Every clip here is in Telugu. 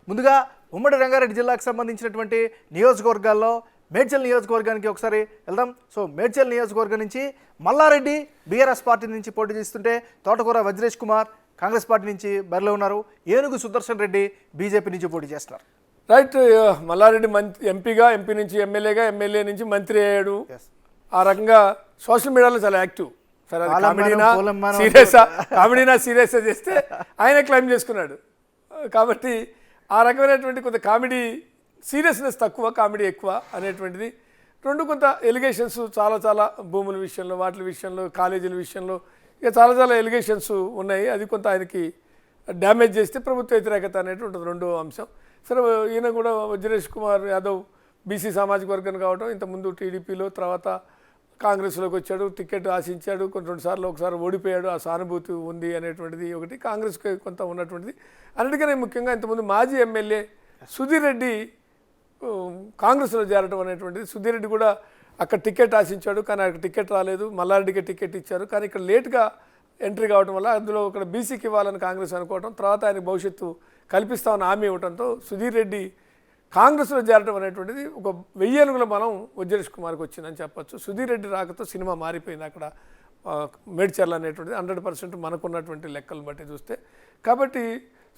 ముందుగా ఉమ్మడి రంగారెడ్డి జిల్లాకు సంబంధించినటువంటి నియోజకవర్గాల్లో మేడ్చల్ నియోజకవర్గానికి ఒకసారి వెళ్దాం. సో మేడ్చల్ నియోజకవర్గం నుంచి మల్లారెడ్డి బీఆర్ఎస్ పార్టీ నుంచి పోటీ చేస్తుంటే తోటకూర వజ్రేష్ కుమార్ కాంగ్రెస్ పార్టీ నుంచి బరిలో ఉన్నారు. ఏనుగు సుదర్శన్ రెడ్డి బీజేపీ నుంచి పోటీ చేస్తున్నారు. రైట్. మల్లారెడ్డి ఎంపీగా, ఎంపీ నుంచి ఎమ్మెల్యేగా, ఎమ్మెల్యే నుంచి మంత్రి అయ్యాడు. ఆ రకంగా సోషల్ మీడియాలో చాలా యాక్టివ్. సరే అది కామెడీనా సీరియస్గా చేస్తే ఆయన క్లైమ్ చేసుకున్నాడు. కాబట్టి ఆ రకమైనటువంటి కొంత కామెడీ సీరియస్నెస్ తక్కువ, కామెడీ ఎక్కువ అనేటువంటిది రెండు కొంత ఎలిగేషన్స్ చాలా భూముల విషయంలో, వాటి విషయంలో, కాలేజీల విషయంలో ఇక చాలా ఎలిగేషన్స్ ఉన్నాయి. అది కొంత ఆయనకి డ్యామేజ్ చేస్తే ప్రభుత్వ వ్యతిరేకత అనేటువంటిది రెండో అంశం. సరే, ఈయన కూడా వజ్రేష్ కుమార్ యాదవ్ బీసీ సామాజిక వర్గం కావడం, ఇంతకుముందు టీడీపీలో తర్వాత కాంగ్రెస్లోకి వచ్చాడు, టికెట్ ఆశించాడు, రెండు సార్లు ఒకసారి ఓడిపోయాడు. ఆ సానుభూతి ఉంది అనేటువంటిది ఒకటి కాంగ్రెస్కి కొంత ఉన్నటువంటిది. అన్నిటికనే ముఖ్యంగా ఇంతకుముందు మాజీ ఎమ్మెల్యే సుధీర్ రెడ్డి కాంగ్రెస్లో చేరడం అనేటువంటిది. సుధీర్ రెడ్డి కూడా అక్కడ టికెట్ ఆశించాడు, కానీ అక్కడ టికెట్ రాలేదు. మల్లారెడ్డికి టికెట్ ఇచ్చారు, కానీ ఇక్కడ లేట్గా ఎంట్రీ కావడం వల్ల అందులో ఇక్కడ బీసీకి ఇవ్వాలని కాంగ్రెస్ అనుకోవడం, తర్వాత ఆయనకు భవిష్యత్తు కల్పిస్తామని హామీ ఇవ్వడంతో సుధీర్ రెడ్డి కాంగ్రెస్లో చేరడం అనేటువంటిది ఒక 1000 ఏనుగుల బలం వజ్రేష్ కుమార్కి వచ్చిందని చెప్పచ్చు. సుధీర్ రెడ్డి రాకతో సినిమా మారిపోయింది అక్కడ మేడ్చర్ల అనేటువంటిది 100% మనకున్నటువంటి లెక్కలను బట్టి చూస్తే. కాబట్టి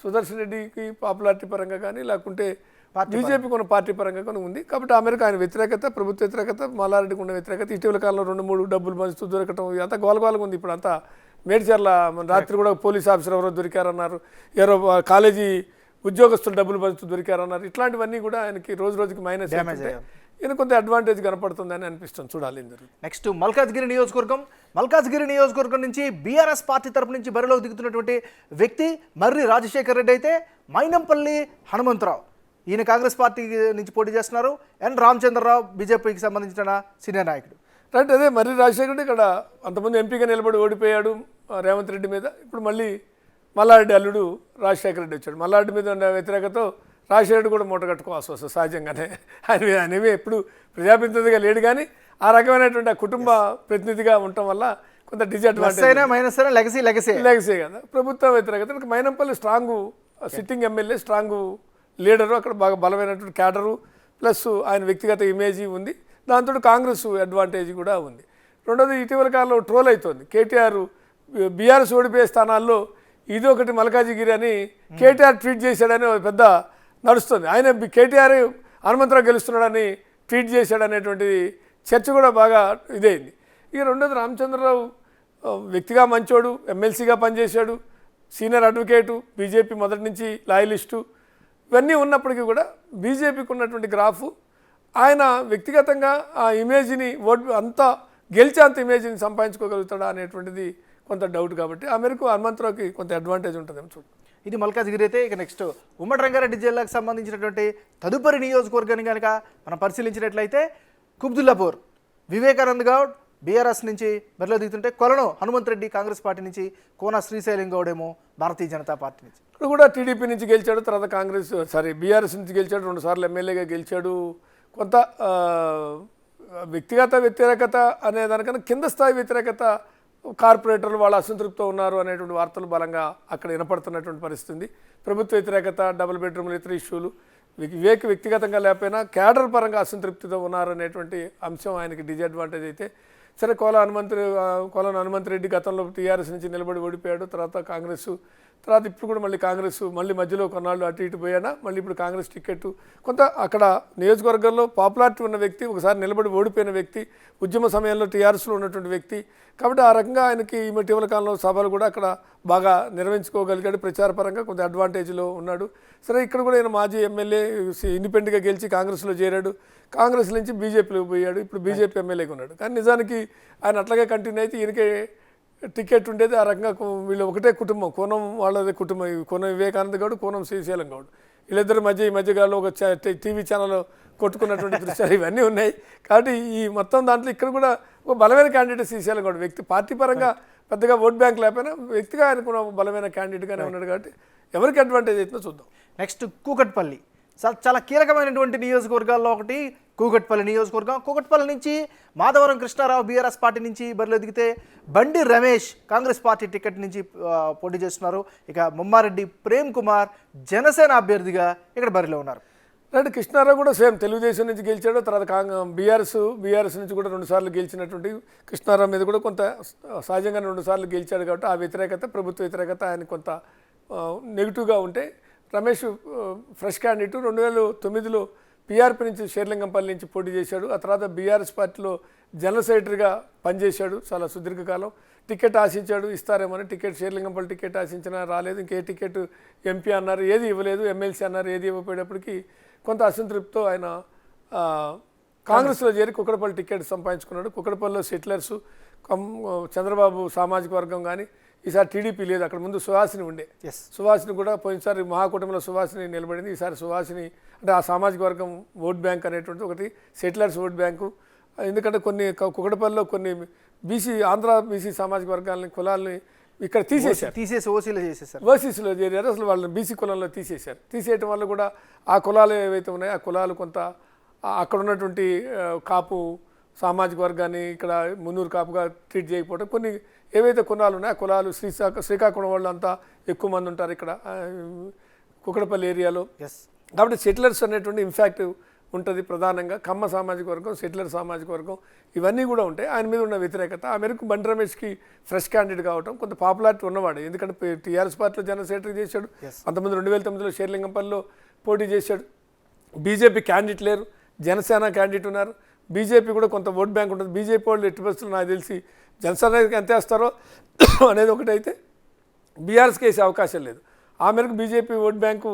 సుదర్శన్ రెడ్డికి పాపులారిటీ పరంగా కానీ లేకుంటే బీజేపీకి ఉన్న పార్టీ పరంగా కానీ ఉంది. కాబట్టి ఆ మేరకు ఆయన వ్యతిరేకత, ప్రభుత్వ వ్యతిరేకత, మల్లారెడ్డికి ఉన్న వ్యతిరేకత, ఇటీవల కాలంలో 2-3 డబ్బులు మంచుతూ దొరకటం ఇదంతా గోలగోలగా ఉంది. ఇప్పుడు అంతా మేడ్చర్ల రాత్రి కూడా పోలీస్ ఆఫీసర్ ఎవరో దొరికారన్నారు, ఎవరో కాలేజీ ఉద్యోగస్తులు డబ్బులు పంచుతూ దొరికారన్నారు. ఇట్లాంటివన్నీ కూడా ఆయనకి రోజుకి మైనస్ ఈయన కొంత అడ్వాంటేజ్ కనపడుతుందని అనిపిస్తుంది. చూడాలి. నెక్స్ట్ మల్కాజ్గిరి నియోజకవర్గం నుంచి బీఆర్ఎస్ పార్టీ తరపు నుంచి బరిలోకి దిగుతున్నటువంటి వ్యక్తి మర్రి రాజశేఖర్ రెడ్డి అయితే మైనంపల్లి హనుమంతరావు ఈయన కాంగ్రెస్ పార్టీ నుంచి పోటీ చేస్తున్నారు. ఎన్ రామచంద్రరావు బీజేపీకి సంబంధించిన సీనియర్ నాయకుడు. రైట్. అదే మర్రి రాజశేఖర్ రెడ్డి ఇక్కడ అంతకుముందు ఎంపీగా నిలబడి ఓడిపోయాడు రేవంత్ రెడ్డి మీద. ఇప్పుడు మళ్ళీ మల్లారెడ్డి అల్లుడు రాజశేఖర రెడ్డి వచ్చాడు. మల్లారెడ్డి మీద ఉన్న వ్యతిరేకతో రాజశేఖర రెడ్డి కూడా మూట కట్టుకోవాల్సి వస్తుంది సహజంగానే. ఆయనవి ఎప్పుడు ప్రజాప్రతినిధిగా లేడు, కానీ ఆ రకమైనటువంటి ఆ కుటుంబ ప్రతినిధిగా ఉండటం వల్ల కొంత డిసడ్వాంటేజ్ లెగసీ కదా. ప్రభుత్వ వ్యతిరేకత Mynampally strong sitting MLA, strong leader, అక్కడ బాగా బలమైనటువంటి క్యాడరు, ప్లస్ ఆయన వ్యక్తిగత ఇమేజీ ఉంది. దాంతో కాంగ్రెస్ అడ్వాంటేజ్ కూడా ఉంది. రెండోది ఇటీవల కాలంలో ట్రోల్ అవుతుంది. కేటీఆర్ బీఆర్ఎస్ ఓడిపోయే స్థానాల్లో ఇది ఒకటి మల్కాజిగిరి అని కేటీఆర్ ట్వీట్ చేశాడని పెద్ద నడుస్తుంది. ఆయన కేటీఆర్ హనుమంతరావు గెలుస్తున్నాడని ట్వీట్ చేశాడనేటువంటి చర్చ కూడా బాగా ఇదైంది. ఇక రెండోది రామచంద్రరావు వ్యక్తిగా మంచోడు, ఎమ్మెల్సీగా పనిచేశాడు, సీనియర్ అడ్వకేటు, బీజేపీ మొదటి నుంచి లాయలిస్టు, ఇవన్నీ ఉన్నప్పటికీ కూడా బీజేపీకి ఉన్నటువంటి గ్రాఫు ఆయన వ్యక్తిగతంగా ఆ ఇమేజ్ని అంతా గెలిచేంత ఇమేజ్ని సంపాదించుకోగలుగుతాడా అనేటువంటిది కొంత డౌట్. కాబట్టి ఆ మేరకు హనుమంతరావుకి కొంత అడ్వాంటేజ్ ఉంటుందేమో చూడండి. ఇది మల్కాజ్గిరి అయితే. ఇక నెక్స్ట్ ఉమ్మడి రంగారెడ్డి జిల్లాకు సంబంధించినటువంటి తదుపరి నియోజకవర్గాన్ని కనుక మనం పరిశీలించినట్లయితే కుబ్దుల్లాపూర్ వివేకానంద్ గౌడ్ బీఆర్ఎస్ నుంచి బరిలో దిగుతుంటే కొలను హనుమంత్ రెడ్డి కాంగ్రెస్ పార్టీ నుంచి, కోన శ్రీశైలం గౌడ్ ఏమో భారతీయ జనతా పార్టీ నుంచి. ఇప్పుడు కూడా టీడీపీ నుంచి గెలిచాడు, తర్వాత బీఆర్ఎస్ నుంచి గెలిచాడు, 2 సార్లు ఎమ్మెల్యేగా గెలిచాడు. కొంత వ్యక్తిగత వ్యతిరేకత అనేదానికన్నా కింద స్థాయి వ్యతిరేకత, కార్పొరేటర్లు వాళ్ళ అసంతృప్తితో ఉన్నారు అనేటువంటి వార్తలు బలంగా అక్కడ వినపడుతున్నటువంటి పరిస్థితి. ప్రభుత్వ వ్యతిరేకత, డబుల్ బెడ్రూమ్లు, ఇతర ఇష్యూలు, వ్యక్తిగతంగా లేకపోయినా క్యాడర్ పరంగా అసంతృప్తితో ఉన్నారు అనేటువంటి అంశం ఆయనకి డిజడ్వాంటేజ్ అయితే. సరే, కోల హనుమంత్ రెడ్డి గతంలో టీఆర్ఎస్ నుంచి నిలబడి ఓడిపోయాడు, తర్వాత కాంగ్రెస్, తర్వాత ఇప్పుడు కూడా మళ్ళీ కాంగ్రెస్, మళ్ళీ మధ్యలో కొన్నాళ్ళు అటు ఇటు పోయానా మళ్ళీ ఇప్పుడు కాంగ్రెస్ టికెట్. కొంత అక్కడ నియోజకవర్గంలో పాపులారిటీ ఉన్న వ్యక్తి, ఒకసారి నిలబడి ఓడిపోయిన వ్యక్తి, ఉద్యమ సమయంలో టీఆర్ఎస్లో ఉన్నటువంటి వ్యక్తి. కాబట్టి ఆ రకంగా ఆయనకి ఈ ఇటీవల కాలంలో సభలు కూడా అక్కడ బాగా నిర్వహించుకోగలిగాడు, ప్రచారపరంగా కొంత అడ్వాంటేజ్లో ఉన్నాడు. సరే, ఇక్కడ కూడా ఆయన మాజీ ఎమ్మెల్యే ఇండిపెండెంట్గా గెలిచి కాంగ్రెస్లో చేరాడు, కాంగ్రెస్ నుంచి బీజేపీలో పోయాడు, ఇప్పుడు బీజేపీ ఎమ్మెల్యేగా ఉన్నాడు. కానీ నిజానికి ఆయన అట్లాగే కంటిన్యూ అయితే ఈయనకే టికెట్ ఉండేది. ఆ రకంగా వీళ్ళు ఒకటే కుటుంబం, కోనం వాళ్ళదే కుటుంబం. కోనం వివేకానంద గౌడ్, కోనం శ్రీశైలం గౌడ్, వీళ్ళిద్దరి ఈ మధ్యకాలంలో ఒక టీవీ ఛానల్ కొట్టుకున్నటువంటి దృశ్యాలు ఇవన్నీ ఉన్నాయి. కాబట్టి ఈ మొత్తం దాంట్లో ఇక్కడ కూడా ఒక బలమైన క్యాండిడేట్ శ్రీశైలం గౌడ్. వ్యక్తి పార్టీ పరంగా పెద్దగా ఓట్ బ్యాంక్ లేకపోయినా వ్యక్తిగా ఆయనకున్న బలమైన క్యాండిడేట్గానే ఉన్నాడు. కాబట్టి ఎవరికి అడ్వాంటేజ్ అవుతుందో చూద్దాం. నెక్స్ట్ కూకట్పల్లి చాలా కీలకమైనటువంటి నియోజకవర్గాల్లో ఒకటి కూకట్పల్లి నియోజకవర్గం. కూకట్పల్లి నుంచి మాధవరం కృష్ణారావు బీఆర్ఎస్ పార్టీ నుంచి బరిలో దిగితే బండి రమేష్ కాంగ్రెస్ పార్టీ టికెట్ నుంచి పోటీ చేస్తున్నారు. ఇక ముమ్మారెడ్డి ప్రేమ్ కుమార్ జనసేన అభ్యర్థిగా ఇక్కడ బరిలో ఉన్నారు. అంటే కృష్ణారావు కూడా సేమ్ తెలుగుదేశం నుంచి గెలిచాడు, తర్వాత బీఆర్ఎస్ నుంచి కూడా 2 సార్లు గెలిచినటువంటి కృష్ణారావు మీద కూడా కొంత సహజంగా 2 సార్లు గెలిచాడు కాబట్టి ఆ వ్యతిరేకత, ప్రభుత్వ వ్యతిరేకత ఆయన కొంత నెగిటివ్గా ఉంటే, రమేష్ ఫ్రెష్ క్యాండిడేట్ 2009లో పీఆర్పీ నుంచి షేర్లింగంపల్లి నుంచి పోటీ చేశాడు. ఆ తర్వాత బీఆర్ఎస్ పార్టీలో జనరల్ సెక్రటరీగా పనిచేశాడు చాలా సుదీర్ఘకాలం. టికెట్ ఆశించాడు, ఇస్తారేమని. షేర్లింగంపల్లి టికెట్ ఆశించినా రాలేదు. ఇంకే టికెట్ ఎంపీ అన్నారు, ఏది ఇవ్వలేదు. ఎమ్మెల్సీ అన్నారు, ఏది ఇవ్వకపోయేటప్పటికి కొంత అసంతృప్తితో ఆయన కాంగ్రెస్లో చేరి కుక్కడపల్లి టికెట్ సంపాదించుకున్నాడు. కుక్కడపల్లిలో సెటిలర్స్, చంద్రబాబు సామాజిక వర్గం కానీ, ఈసారి టీడీపీ లేదు. అక్కడ ముందు సుహాసిని ఉండే, సుహాసిని కూడా పోయినసారి మహాకూటమిలో సుహాసిని నిలబడింది. ఈసారి సుహాసిని అంటే ఆ సామాజిక వర్గం ఓట్ బ్యాంక్ అనేటువంటి ఒకటి, సెటిలర్స్ ఓట్ బ్యాంకు. ఎందుకంటే కొన్ని కుక్కడపల్లిలో కొన్ని ఆంధ్ర బీసీ సామాజిక వర్గాలని, కులాలని ఇక్కడ తీసేసి ఓసీసీలో చేరారు. అసలు వాళ్ళని బీసీ కులంలో తీసేయటం వల్ల కూడా ఆ కులాలు ఏవైతే ఉన్నాయో ఆ కులాలు కొంత అక్కడ ఉన్నటువంటి కాపు సామాజిక వర్గాన్ని ఇక్కడ మున్నూరు కాపుగా ట్రీట్ చేయకపోవడం, కొన్ని ఏవైతే కులాలు ఉన్నాయో ఆ కులాలు శ్రీకాకుళం వాళ్ళు అంతా ఎక్కువ మంది ఉంటారు ఇక్కడ కుక్కడపల్లి ఏరియాలో. కాబట్టి సెటిలర్స్ అనేటువంటి ఇంపాక్ట్ ఉంటుంది ప్రధానంగా. కమ్మ సామాజిక వర్గం, సెటిలర్ సామాజిక వర్గం ఇవన్నీ కూడా ఉంటాయి. ఆయన మీద ఉన్న వ్యతిరేకత, ఆ మేరకు బండి రమేష్కి ఫ్రెష్ క్యాండిడేట్ కావటం, కొంత పాపులారిటీ ఉన్నవాడు. ఎందుకంటే టీఆర్ఎస్ పార్టీలో జనరల్ సెక్రటరీ చేశాడు, అంతకుముందు 2009లో షేర్లింగంపల్లిలో పోటీ చేశాడు. బీజేపీ క్యాండిడేట్ లేరు, జనసేన క్యాండిడేట్ ఉన్నారు. బీజేపీ కూడా కొంత ఓట్ బ్యాంక్ ఉంటుంది. బీజేపీ వాళ్ళు ఎట్టి పరిస్థితులు నాకు తెలిసి జనసేనకి ఎంత వేస్తారో అనేది ఒకటైతే బీఆర్ఎస్కి వేసే అవకాశం లేదు. ఆ మేరకు బీజేపీ ఓట్ బ్యాంకు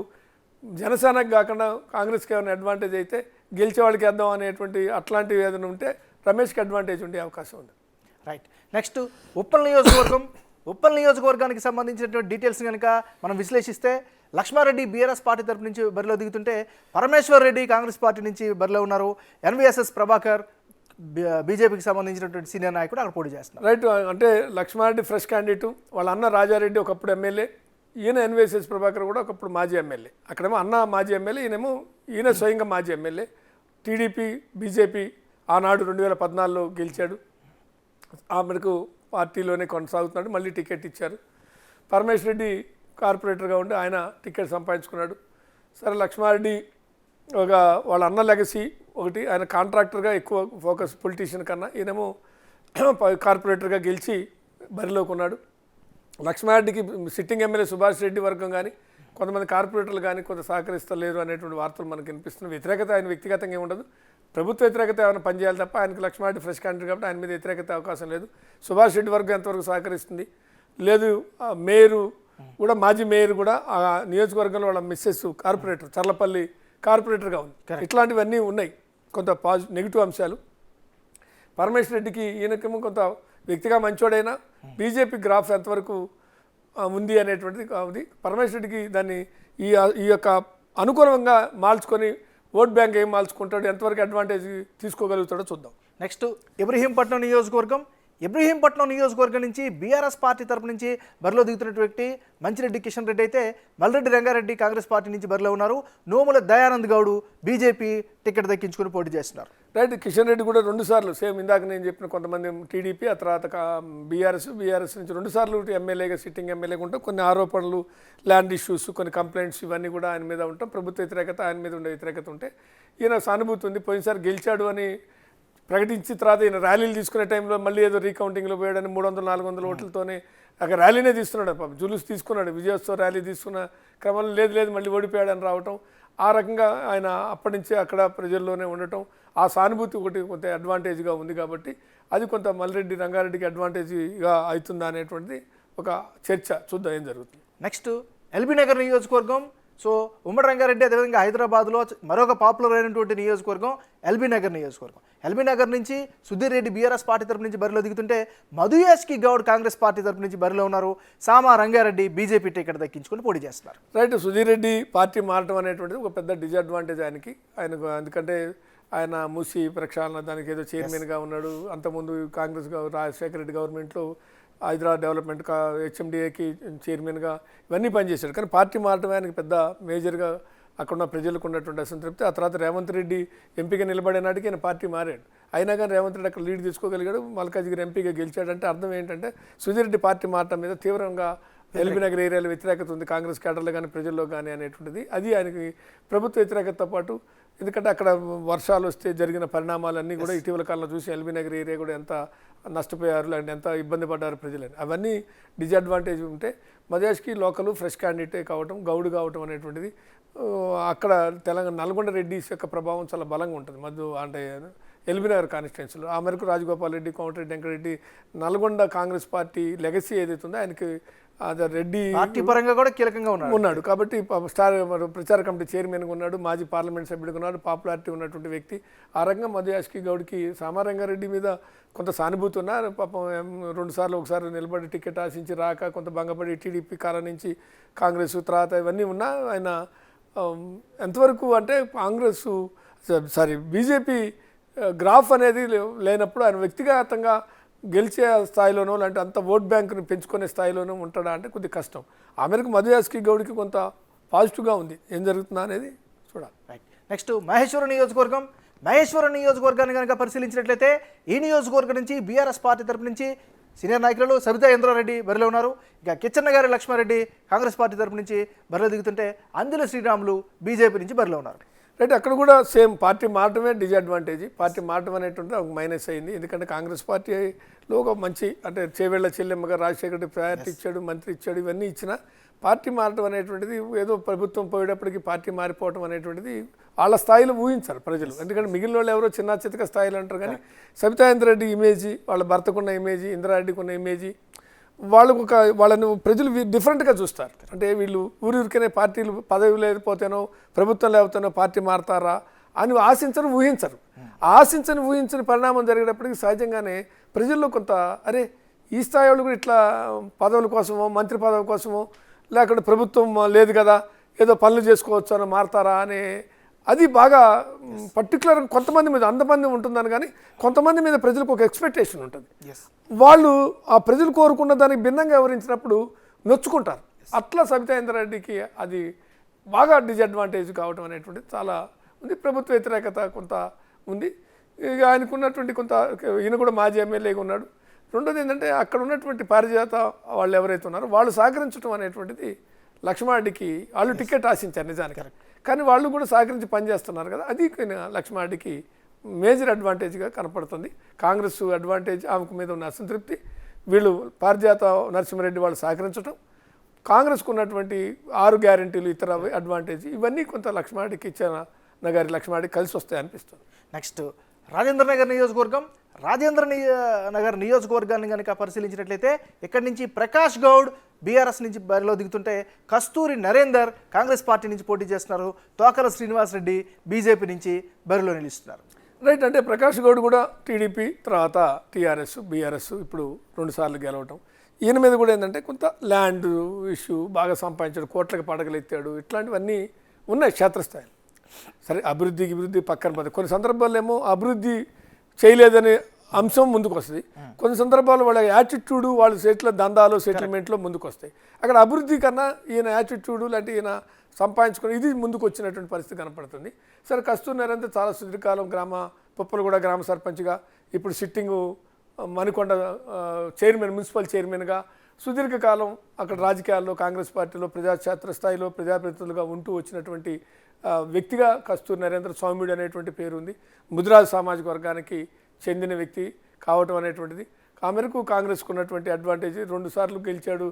జనసేనకు కాకుండా కాంగ్రెస్కి ఏమైనా అడ్వాంటేజ్ అయితే గెలిచే వాళ్ళకి వేద్దాం అనేటువంటి అట్లాంటివి ఏదైనా ఉంటే రమేష్కి అడ్వాంటేజ్ ఉండే అవకాశం ఉంది. రైట్. నెక్స్ట్ ఉప్పల్ నియోజకవర్గానికి సంబంధించినటువంటి డీటెయిల్స్ కనుక మనం విశ్లేషిస్తే లక్ష్మారెడ్డి బీఆర్ఎస్ పార్టీ తరపు నుంచి బరిలో దిగుతుంటే పరమేశ్వర్ రెడ్డి కాంగ్రెస్ పార్టీ నుంచి బరిలో ఉన్నారు. ఎన్వీఎస్ఎస్ ప్రభాకర్ బీజేపీకి సంబంధించినటువంటి సీనియర్ నాయకుడు అక్కడ పోటీ చేస్తున్నారు. రైట్. అంటే లక్ష్మారెడ్డి ఫ్రెష్ క్యాండిడేట్, వాళ్ళ అన్న రాజారెడ్డి ఒకప్పుడు ఎమ్మెల్యే, ఈయన ఎన్వీఎస్ఎస్ ప్రభాకర్ కూడా ఒకప్పుడు మాజీ ఎమ్మెల్యే. అక్కడేమో అన్న మాజీ ఎమ్మెల్యే, ఈయన స్వయంగా మాజీ ఎమ్మెల్యే. టీడీపీ బీజేపీ ఆనాడు 2014లో గెలిచాడు. ఆ మేరకు పార్టీలోనే కొనసాగుతున్నాడు. మళ్ళీ టికెట్ ఇచ్చారు. పరమేశ్వర్ రెడ్డి కార్పొరేటర్గా ఉండి ఆయన టికెట్ సంపాదించుకున్నాడు. సరే, లక్ష్మారెడ్డి వాళ్ళ అన్న లెగసీ ఒకటి, ఆయన కాంట్రాక్టర్గా ఎక్కువ ఫోకస్ పొలిటీషియన్ కన్నా, ఈయనేమో కార్పొరేటర్గా గెలిచి బరిలోకి ఉన్నాడు. లక్ష్మారెడ్డికి సిట్టింగ్ ఎమ్మెల్యే సుభాష్ రెడ్డి వర్గం కానీ కొంతమంది కార్పొరేటర్లు కానీ కొంత సహకరిస్తలేరు అనేటువంటి వార్తలు మనకు వినిపిస్తున్నాయి. వ్యతిరేకత ఆయన వ్యక్తిగతంగా ఏముండదు, ప్రభుత్వ వ్యతిరేకత ఏమైనా పనిచేయాలి తప్ప ఆయనకి లక్ష్మారెడ్డి ఫ్రెష్ క్యాండిడేట్ కాబట్టి ఆయన మీద వ్యతిరేకత అవకాశం లేదు. సుభాష్ రెడ్డి వర్గం ఎంతవరకు సహకరిస్తుంది లేదు. మేయరు కూడా, మాజీ మేయర్ కూడా ఆ నియోజకవర్గంలో వాళ్ళ మిస్సెస్ కార్పొరేటర్, చర్లపల్లి కార్పొరేటర్గా ఉంది. ఇట్లాంటివన్నీ ఉన్నాయి కొంత నెగిటివ్ అంశాలు. పరమేశ్వర్ రెడ్డికి ఈయనకేమో కొంత వ్యక్తిగా మంచోడైనా బీజేపీ గ్రాఫ్ ఎంతవరకు ఉంది అనేటువంటిది ఉంది. పరమేశ్వర్ రెడ్డికి దాన్ని ఈ యొక్క అనుకూలంగా మార్చుకొని ఓట్ బ్యాంక్ ఏం మార్చుకుంటాడు, ఎంతవరకు అడ్వాంటేజ్ తీసుకోగలుగుతాడో చూద్దాం. నెక్స్ట్ ఇబ్రహీంపట్నం నియోజకవర్గం నుంచి బీఆర్ఎస్ పార్టీ తరపు నుంచి బరిలో దిగుతున్నటువంటి మంచిరెడ్డి కిషన్ రెడ్డి అయితే మల్రెడ్డి రంగారెడ్డి కాంగ్రెస్ పార్టీ నుంచి బరిలో ఉన్నారు. నోముల దయానంద్ గౌడ్ బీజేపీ టికెట్ దక్కించుకుని పోటీ చేస్తున్నారు. రైట్. కిషన్ రెడ్డి కూడా 2 సార్లు సేమ్ ఇందాక నేను చెప్పిన కొంతమంది టీడీపీ, ఆ తర్వాత బీఆర్ఎస్ నుంచి 2 సార్లు ఎమ్మెల్యేగా, సిట్టింగ్ ఎమ్మెల్యేగా ఉంటాం. కొన్ని ఆరోపణలు, ల్యాండ్ ఇష్యూస్, కొన్ని కంప్లైంట్స్ ఇవన్నీ కూడా ఆయన మీద ఉంటాం. ప్రభుత్వ వ్యతిరేకత, ఆయన మీద ఉండే వ్యతిరేకత ఉంటే ఈయన సానుభూతి ఉంది. పోయినసారి గెలిచాడు అని ప్రకటించిన తర్వాత ఈయన ర్యాలీలు తీసుకునే టైంలో మళ్ళీ ఏదో రీకౌంటింగ్లో పోయాడని 300-400 ఓట్లతోనే అక్కడ ర్యాలీనే తీస్తున్నాడు. పాపం జులుస్ తీసుకున్నాడు, విజయోత్సవ ర్యాలీ తీసుకున్న క్రమంలో లేదు మళ్ళీ ఓడిపోయాడని రావటం, ఆ రకంగా ఆయన అప్పటి నుంచి అక్కడ ప్రజల్లోనే ఉండటం, ఆ సానుభూతి ఒకటి కొంత అడ్వాంటేజ్గా ఉంది. కాబట్టి అది కొంత మల్రెడ్డి రంగారెడ్డికి అడ్వాంటేజ్గా అవుతుందా అనేటువంటిది ఒక చర్చ. చూద్దాం ఏం జరుగుతుంది. నెక్స్ట్ ఎల్బీ నగర్ నియోజకవర్గం. సో ఉమ్మడి రంగారెడ్డి, అదేవిధంగా హైదరాబాద్లో మరొక పాపులర్ అయినటువంటి నియోజకవర్గం ఎల్బీ నగర్ నుంచి సుధీర్ రెడ్డి బీఆర్ఎస్ పార్టీ తరపు నుంచి బరిలో దిగుతుంటే మధుయాష్కి గౌడ్ కాంగ్రెస్ పార్టీ తరపు నుంచి బరిలో ఉన్నారు. సామా రంగారెడ్డి బీజేపీ టికెట్ దక్కించుకుని పోటీ చేస్తున్నారు. రైట్. సుధీర్ రెడ్డి పార్టీ మారటం అనేటువంటిది ఒక పెద్ద డిసడ్వాంటేజ్ ఆయనకు. ఎందుకంటే ఆయన మూసి ప్రక్షాళన దానికి ఏదో చైర్మన్గా ఉన్నాడు. అంతకుముందు కాంగ్రెస్ రాజశేఖర రెడ్డి గవర్నమెంట్లో హైదరాబాద్ డెవలప్మెంట్ హెచ్ఎండిఏకి చైర్మన్గా ఇవన్నీ పనిచేశాడు. కానీ పార్టీ మారటం ఆయనకి పెద్ద మేజర్గా అక్కడున్న ప్రజలకు ఉన్నటువంటి అసంతృప్తి. ఆ తర్వాత రేవంత్ రెడ్డి ఎంపీగా నిలబడే నాటికి ఆయన పార్టీ మారాడు. అయినా కానీ రేవంత్ రెడ్డి అక్కడ లీడ్ తీసుకోగలిగాడు, మల్కాజ్గిరి ఎంపీగా గెలిచాడంటే అర్థం ఏంటంటే సుధీర్ రెడ్డి పార్టీ మారటం మీద తీవ్రంగా ఎల్బీ నగర్ ఏరియాలో వ్యతిరేకత ఉంది కాంగ్రెస్ కేడర్లో కానీ ప్రజల్లో కానీ అనేటువంటిది. అది ఆయనకి ప్రభుత్వ వ్యతిరేకతతో పాటు, ఎందుకంటే అక్కడ వర్షాలు వస్తే జరిగిన పరిణామాలన్నీ కూడా ఇటీవల కాలంలో చూసి ఎల్బీ నగర్ ఏరియా కూడా ఎంత నష్టపోయారు, లేదంటే ఎంత ఇబ్బంది పడ్డారు ప్రజలని, అవన్నీ డిజడ్వాంటేజ్ ఉంటే మధేష్కి లోకల్ ఫ్రెష్ క్యాండిడేటే కావటం, గౌడ్ కావటం అనేటువంటిది అక్కడ తెలంగాణ నల్గొండ రెడ్డిస్ యొక్క ప్రభావం చాలా బలంగా ఉంటుంది అంటే ఎల్బీ నగర్ కాన్స్టిట్యున్సీలో. ఆ మేరకు రాజగోపాల్ రెడ్డి, కోమటిరెడ్డి వెంకటరెడ్డి నల్గొండ కాంగ్రెస్ పార్టీ లెగసీ ఏదైతే ఉందో ఆయనకి రెడ్డి పార్టీ పరంగా కూడా కీలకంగా ఉన్నాడు కాబట్టి స్టార్ ప్రచార కమిటీ చైర్మన్గా ఉన్నాడు, మాజీ పార్లమెంట్ సభ్యుడిగా ఉన్నాడు, పాపులారిటీ ఉన్నటువంటి వ్యక్తి. ఆ రకంగా మధుయాష్కి గౌడ్కి సామారంగారెడ్డి మీద కొంత సానుభూతి ఉన్నా, పాపం 2 సార్లు ఒకసారి నిలబడి టికెట్ ఆశించి రాక కొంత భంగపడి టీడీపీ కాలం నుంచి కాంగ్రెస్ తర్వాత ఇవన్నీ ఉన్నా ఆయన ఎంతవరకు అంటే కాంగ్రెస్ బీజేపీ గ్రాఫ్ అనేది లేనప్పుడు ఆయన వ్యక్తిగతంగా గెలిచే స్థాయిలోనో లేదంటే అంత ఓట్ బ్యాంకుని పెంచుకునే స్థాయిలోనో ఉంటాడా అంటే కొద్దిగా కష్టం. ఆ మేరకు మధుయాష్కి గౌడ్కి కొంత పాజిటివ్గా ఉంది, ఏం జరుగుతుందా అనేది చూడాలి. రైట్. నెక్స్ట్ మహేశ్వరం నియోజకవర్గం. మహేశ్వరం నియోజకవర్గాన్ని కనుక పరిశీలించినట్లయితే ఈ నియోజకవర్గం నుంచి బీఆర్ఎస్ పార్టీ తరపు నుంచి సీనియర్ నాయకులు సబితా ఇంద్రారెడ్డి బరిలో ఉన్నారు. ఇక కిచ్చన్న గారి లక్ష్మారెడ్డి కాంగ్రెస్ పార్టీ తరపు నుంచి బరిలో దిగుతుంటే అందుల శ్రీరాములు బీజేపీ నుంచి బరిలో ఉన్నారు. రైట్. అక్కడ కూడా సేమ్ పార్టీ మారటమే డిజడ్వాంటేజ్. పార్టీ మారటం అనేటువంటి ఒక మైనస్ అయింది. ఎందుకంటే కాంగ్రెస్ పార్టీలో ఒక మంచి అంటే చేవేళ్ల చెల్లెమ్మగా రాజశేఖర రెడ్డి ప్రయారిటీ ఇచ్చాడు, మంత్రి ఇచ్చాడు, ఇవన్నీ ఇచ్చినా పార్టీ మారటం అనేటువంటిది ఏదో ప్రభుత్వం పోయేటప్పటికి పార్టీ మారిపోవటం అనేటువంటిది వాళ్ళ స్థాయిలో ఊహించారు ప్రజలు. ఎందుకంటే మిగిలిన వాళ్ళు ఎవరో చిన్న చితక స్థాయిలో అంటారు, కానీ సబితా ఇంద్రారెడ్డి ఇమేజీ, వాళ్ళ భర్తకున్న ఇమేజీ, ఇంద్రారెడ్డికి ఉన్న ఇమేజీ, వాళ్ళను ప్రజలు డిఫరెంట్గా చూస్తారు. అంటే వీళ్ళు ఊరికనే పార్టీలు పదవి లేకపోతేనో ప్రభుత్వం లేకపోతేనో పార్టీ మారతారా అని ఆశించరు, ఊహించరు. ఊహించని పరిణామం జరిగేటప్పటికి సహజంగానే ప్రజల్లో కొంత అరే ఈ స్థాయి వాళ్ళు కూడా ఇట్లా పదవుల కోసమో మంత్రి పదవి కోసమో లేకుంటే ప్రభుత్వం లేదు కదా ఏదో పనులు చేసుకోవచ్చు అని మారతారా అనే అది బాగా పర్టికులర్గా కొంతమంది మీద, అంతమంది ఉంటుందని కానీ కొంతమంది మీద ప్రజలకు ఒక ఎక్స్పెక్టేషన్ ఉంటుంది. వాళ్ళు ఆ ప్రజలు కోరుకున్న దానికి భిన్నంగా వివరించినప్పుడు నొచ్చుకుంటారు. అట్లా సబితా ఇంద్రారెడ్డికి అది బాగా డిజడ్వాంటేజ్ కావడం అనేటువంటిది చాలా ఉంది. ప్రభుత్వ వ్యతిరేకత కొంత ఉంది. ఇక ఆయనకున్నటువంటి కొంత, ఈయన కూడా మాజీ ఎమ్మెల్యేగా ఉన్నాడు. రెండోది ఏంటంటే అక్కడ ఉన్నటువంటి పారిజాత వాళ్ళు ఎవరైతే ఉన్నారో వాళ్ళు సహకరించడం అనేటువంటిది లక్ష్మారెడ్డికి, వాళ్ళు టికెట్ ఆశించారు నిజానికి, కానీ వాళ్ళు కూడా సహకరించి పనిచేస్తున్నారు కదా, అది లక్ష్మారెడ్డికి మేజర్ అడ్వాంటేజ్గా కనపడుతుంది. కాంగ్రెస్ అడ్వాంటేజ్ ఆమెకు మీద ఉన్న అసంతృప్తి, వీళ్ళు పారిజాత నరసింహారెడ్డి వాళ్ళు సహకరించడం, కాంగ్రెస్కు ఉన్నటువంటి 6 గ్యారెంటీలు ఇతర అడ్వాంటేజ్, ఇవన్నీ కొంత లక్ష్మారెడ్డికి ఇచ్చిన నగరి లక్ష్మారెడ్డికి కలిసి వస్తాయి అనిపిస్తుంది. నెక్స్ట్ రాజేంద్ర నగర్ నియోజకవర్గం. రాజేంద్ర నగర్ నియోజకవర్గాన్ని కనుక పరిశీలించినట్లయితే ఇక్కడి నుంచి ప్రకాష్ గౌడ్ బీఆర్ఎస్ నుంచి బరిలో దిగుతుంటే కస్తూరి నరేందర్ కాంగ్రెస్ పార్టీ నుంచి పోటీ చేస్తున్నారు. తోకల శ్రీనివాస్ రెడ్డి బీజేపీ నుంచి బరిలో నిలుస్తున్నారు. రైట్. అంటే ప్రకాష్ గౌడ్ కూడా టీడీపీ తర్వాత టీఆర్ఎస్ బీఆర్ఎస్ ఇప్పుడు 2 సార్లు గెలవటం, ఈయన మీద కూడా ఏంటంటే కొంత ల్యాండ్ ఇష్యూ, బాగా సంపాదించాడు, కోట్లకి పడగలు ఎత్తాడు, ఇట్లాంటివన్నీ ఉన్నాయి క్షేత్రస్థాయిలో. సరే అభివృద్ధి పక్కన పడుతుంది. కొన్ని సందర్భాల్లో ఏమో అభివృద్ధి చేయలేదనే అంశం ముందుకు వస్తుంది, కొన్ని సందర్భాల్లో వాళ్ళ యాటిట్యూడు, వాళ్ళ దందాలు సెటిల్మెంట్లో ముందుకు వస్తాయి. అక్కడ అభివృద్ధి కన్నా ఈయన యాటిట్యూడు లాంటి ఈయన సంపాదించుకొని ఇది ముందుకు వచ్చినటువంటి పరిస్థితి కనపడుతుంది. సరే కస్తూరి నరేంద్ర చాలా సుదీర్ఘకాలం పుప్పలగూడ గ్రామ సర్పంచ్గా, ఇప్పుడు సిట్టింగు మణికొండ చైర్మన్, మున్సిపల్ చైర్మన్గా సుదీర్ఘకాలం అక్కడ రాజకీయాల్లో కాంగ్రెస్ పార్టీలో ప్రజాక్షేత్ర స్థాయిలో ప్రజాప్రతినిధులుగా ఉంటూ వచ్చినటువంటి వ్యక్తిగా కస్తూరి నరేంద్ర స్వామిడు అనేటువంటి పేరు ఉంది. ముదిరాజు సామాజిక వర్గానికి చెందిన వ్యక్తి కావటం అనేటువంటిది ఆ మేరకు కాంగ్రెస్కు ఉన్నటువంటి అడ్వాంటేజ్. 2 సార్లు గెలిచాడు,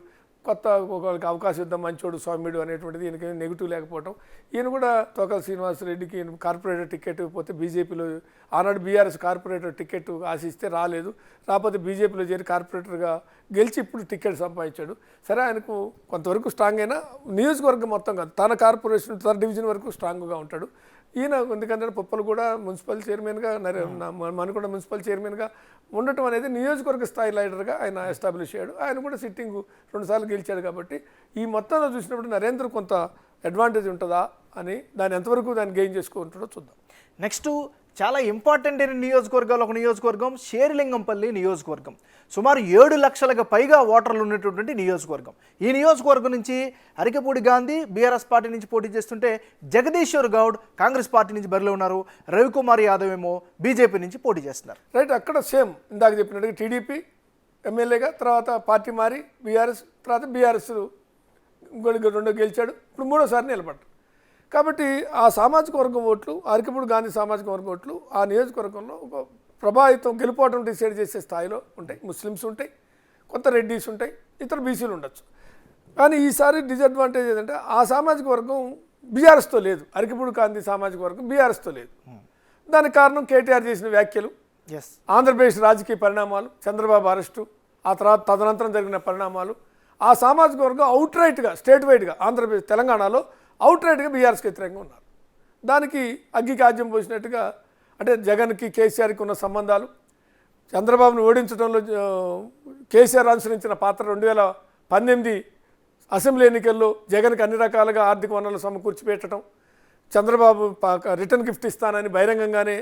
కొత్త ఒకరికి అవకాశం ఇద్దాం మంచోడు స్వామిడు అనేటువంటిది ఈయనకి నెగిటివ్ లేకపోవడం. ఈయన కూడా తోకల శ్రీనివాసరెడ్డికి కార్పొరేటర్ టికెట్ పోతే బీజేపీలో ఆనాడు బీఆర్ఎస్ కార్పొరేటర్ టికెట్ ఆశిస్తే రాలేదు, రాకపోతే బీజేపీలో చేరి కార్పొరేటర్గా గెలిచి ఇప్పుడు టికెట్ సంపాదించాడు. సరే ఆయనకు కొంతవరకు స్ట్రాంగ్ అయినా నియోజకవర్గం మొత్తం కాదు, తన కార్పొరేషన్ తన డివిజన్ వరకు స్ట్రాంగ్గా ఉంటాడు. ఈయన ఎందుకంటే పుప్పలు కూడా మున్సిపల్ చైర్మన్గా, మణికొండ మున్సిపల్ చైర్మన్గా ఉండటం అనేది నియోజకవర్గ స్థాయి లీడర్గా ఆయన ఎస్టాబ్లిష్ అయ్యాడు. ఆయన కూడా సిట్టింగ్ 2 సార్లు గెలిచాడు. కాబట్టి ఈ మొత్తంలో చూసినప్పుడు నరేంద్ర కొంత అడ్వాంటేజ్ ఉంటుందా అని, దాన్ని ఎంతవరకు దాన్ని గెయిన్ చేసుకుంటాడో చూద్దాం. నెక్స్ట్ చాలా ఇంపార్టెంట్ అయిన నియోజకవర్గాలు ఒక నియోజకవర్గం షేర్లింగంపల్లి నియోజకవర్గం. సుమారు 7 లక్షలకు పైగా ఓటర్లు ఉన్నటువంటి నియోజకవర్గం. ఈ నియోజకవర్గం నుంచి అరికపూడి గాంధీ బీఆర్ఎస్ పార్టీ నుంచి పోటీ చేస్తుంటే జగదీశ్వర్ గౌడ్ కాంగ్రెస్ పార్టీ నుంచి బరిలో ఉన్నారు. రవికుమార్ యాదవ్ ఏమో బీజేపీ నుంచి పోటీ చేస్తున్నారు. రైట్, అక్కడ సేమ్ ఇందాక చెప్పినట్టుగా టీడీపీ ఎమ్మెల్యేగా, తర్వాత పార్టీ మారి బీఆర్ఎస్, తర్వాత బీఆర్ఎస్ రెండో గెలిచాడు, ఇప్పుడు మూడోసారి నిలబడ్డాడు. కాబట్టి ఆ సామాజిక వర్గం ఓట్లు, అరికపూడి గాంధీ సామాజిక వర్గం ఓట్లు ఆ నియోజకవర్గంలో ఒక ప్రభావితం గెలుపోవటం డిసైడ్ చేసే స్థాయిలో ఉంటాయి. ముస్లిమ్స్ ఉంటాయి, కొంత రెడ్డీస్ ఉంటాయి, ఇతర బీసీలు ఉండొచ్చు. కానీ ఈసారి డిసడ్వాంటేజ్ ఏంటంటే ఆ సామాజిక వర్గం బీఆర్ఎస్తో లేదు, అరికపూడి గాంధీ సామాజిక వర్గం బీఆర్ఎస్తో లేదు. దానికి కారణం కేటీఆర్ చేసిన వ్యాఖ్యలు, ఆంధ్రప్రదేశ్ రాజకీయ పరిణామాలు, చంద్రబాబు అరెస్టు, ఆ తర్వాత తదనంతరం జరిగిన పరిణామాలు. ఆ సామాజిక వర్గం అవుట్ రైట్గా స్టేట్ వైడ్గా ఆంధ్రప్రదేశ్ తెలంగాణలో అవుట్ రైట్గా బీఆర్ఎస్కి వ్యతిరేకంగా ఉన్నారు. దానికి అగ్గికి ఆజ్యం పోసినట్టుగా, అంటే జగన్కి కేసీఆర్కి ఉన్న సంబంధాలు, చంద్రబాబును ఓడించడంలో కేసీఆర్ అనుసరించిన పాత్ర, 2018 అసెంబ్లీ ఎన్నికల్లో జగన్కి అన్ని రకాలుగా ఆర్థిక వనరులు సమకూర్చి పెట్టడం, చంద్రబాబు రిటర్న్ గిఫ్ట్ ఇస్తానని బహిరంగంగానే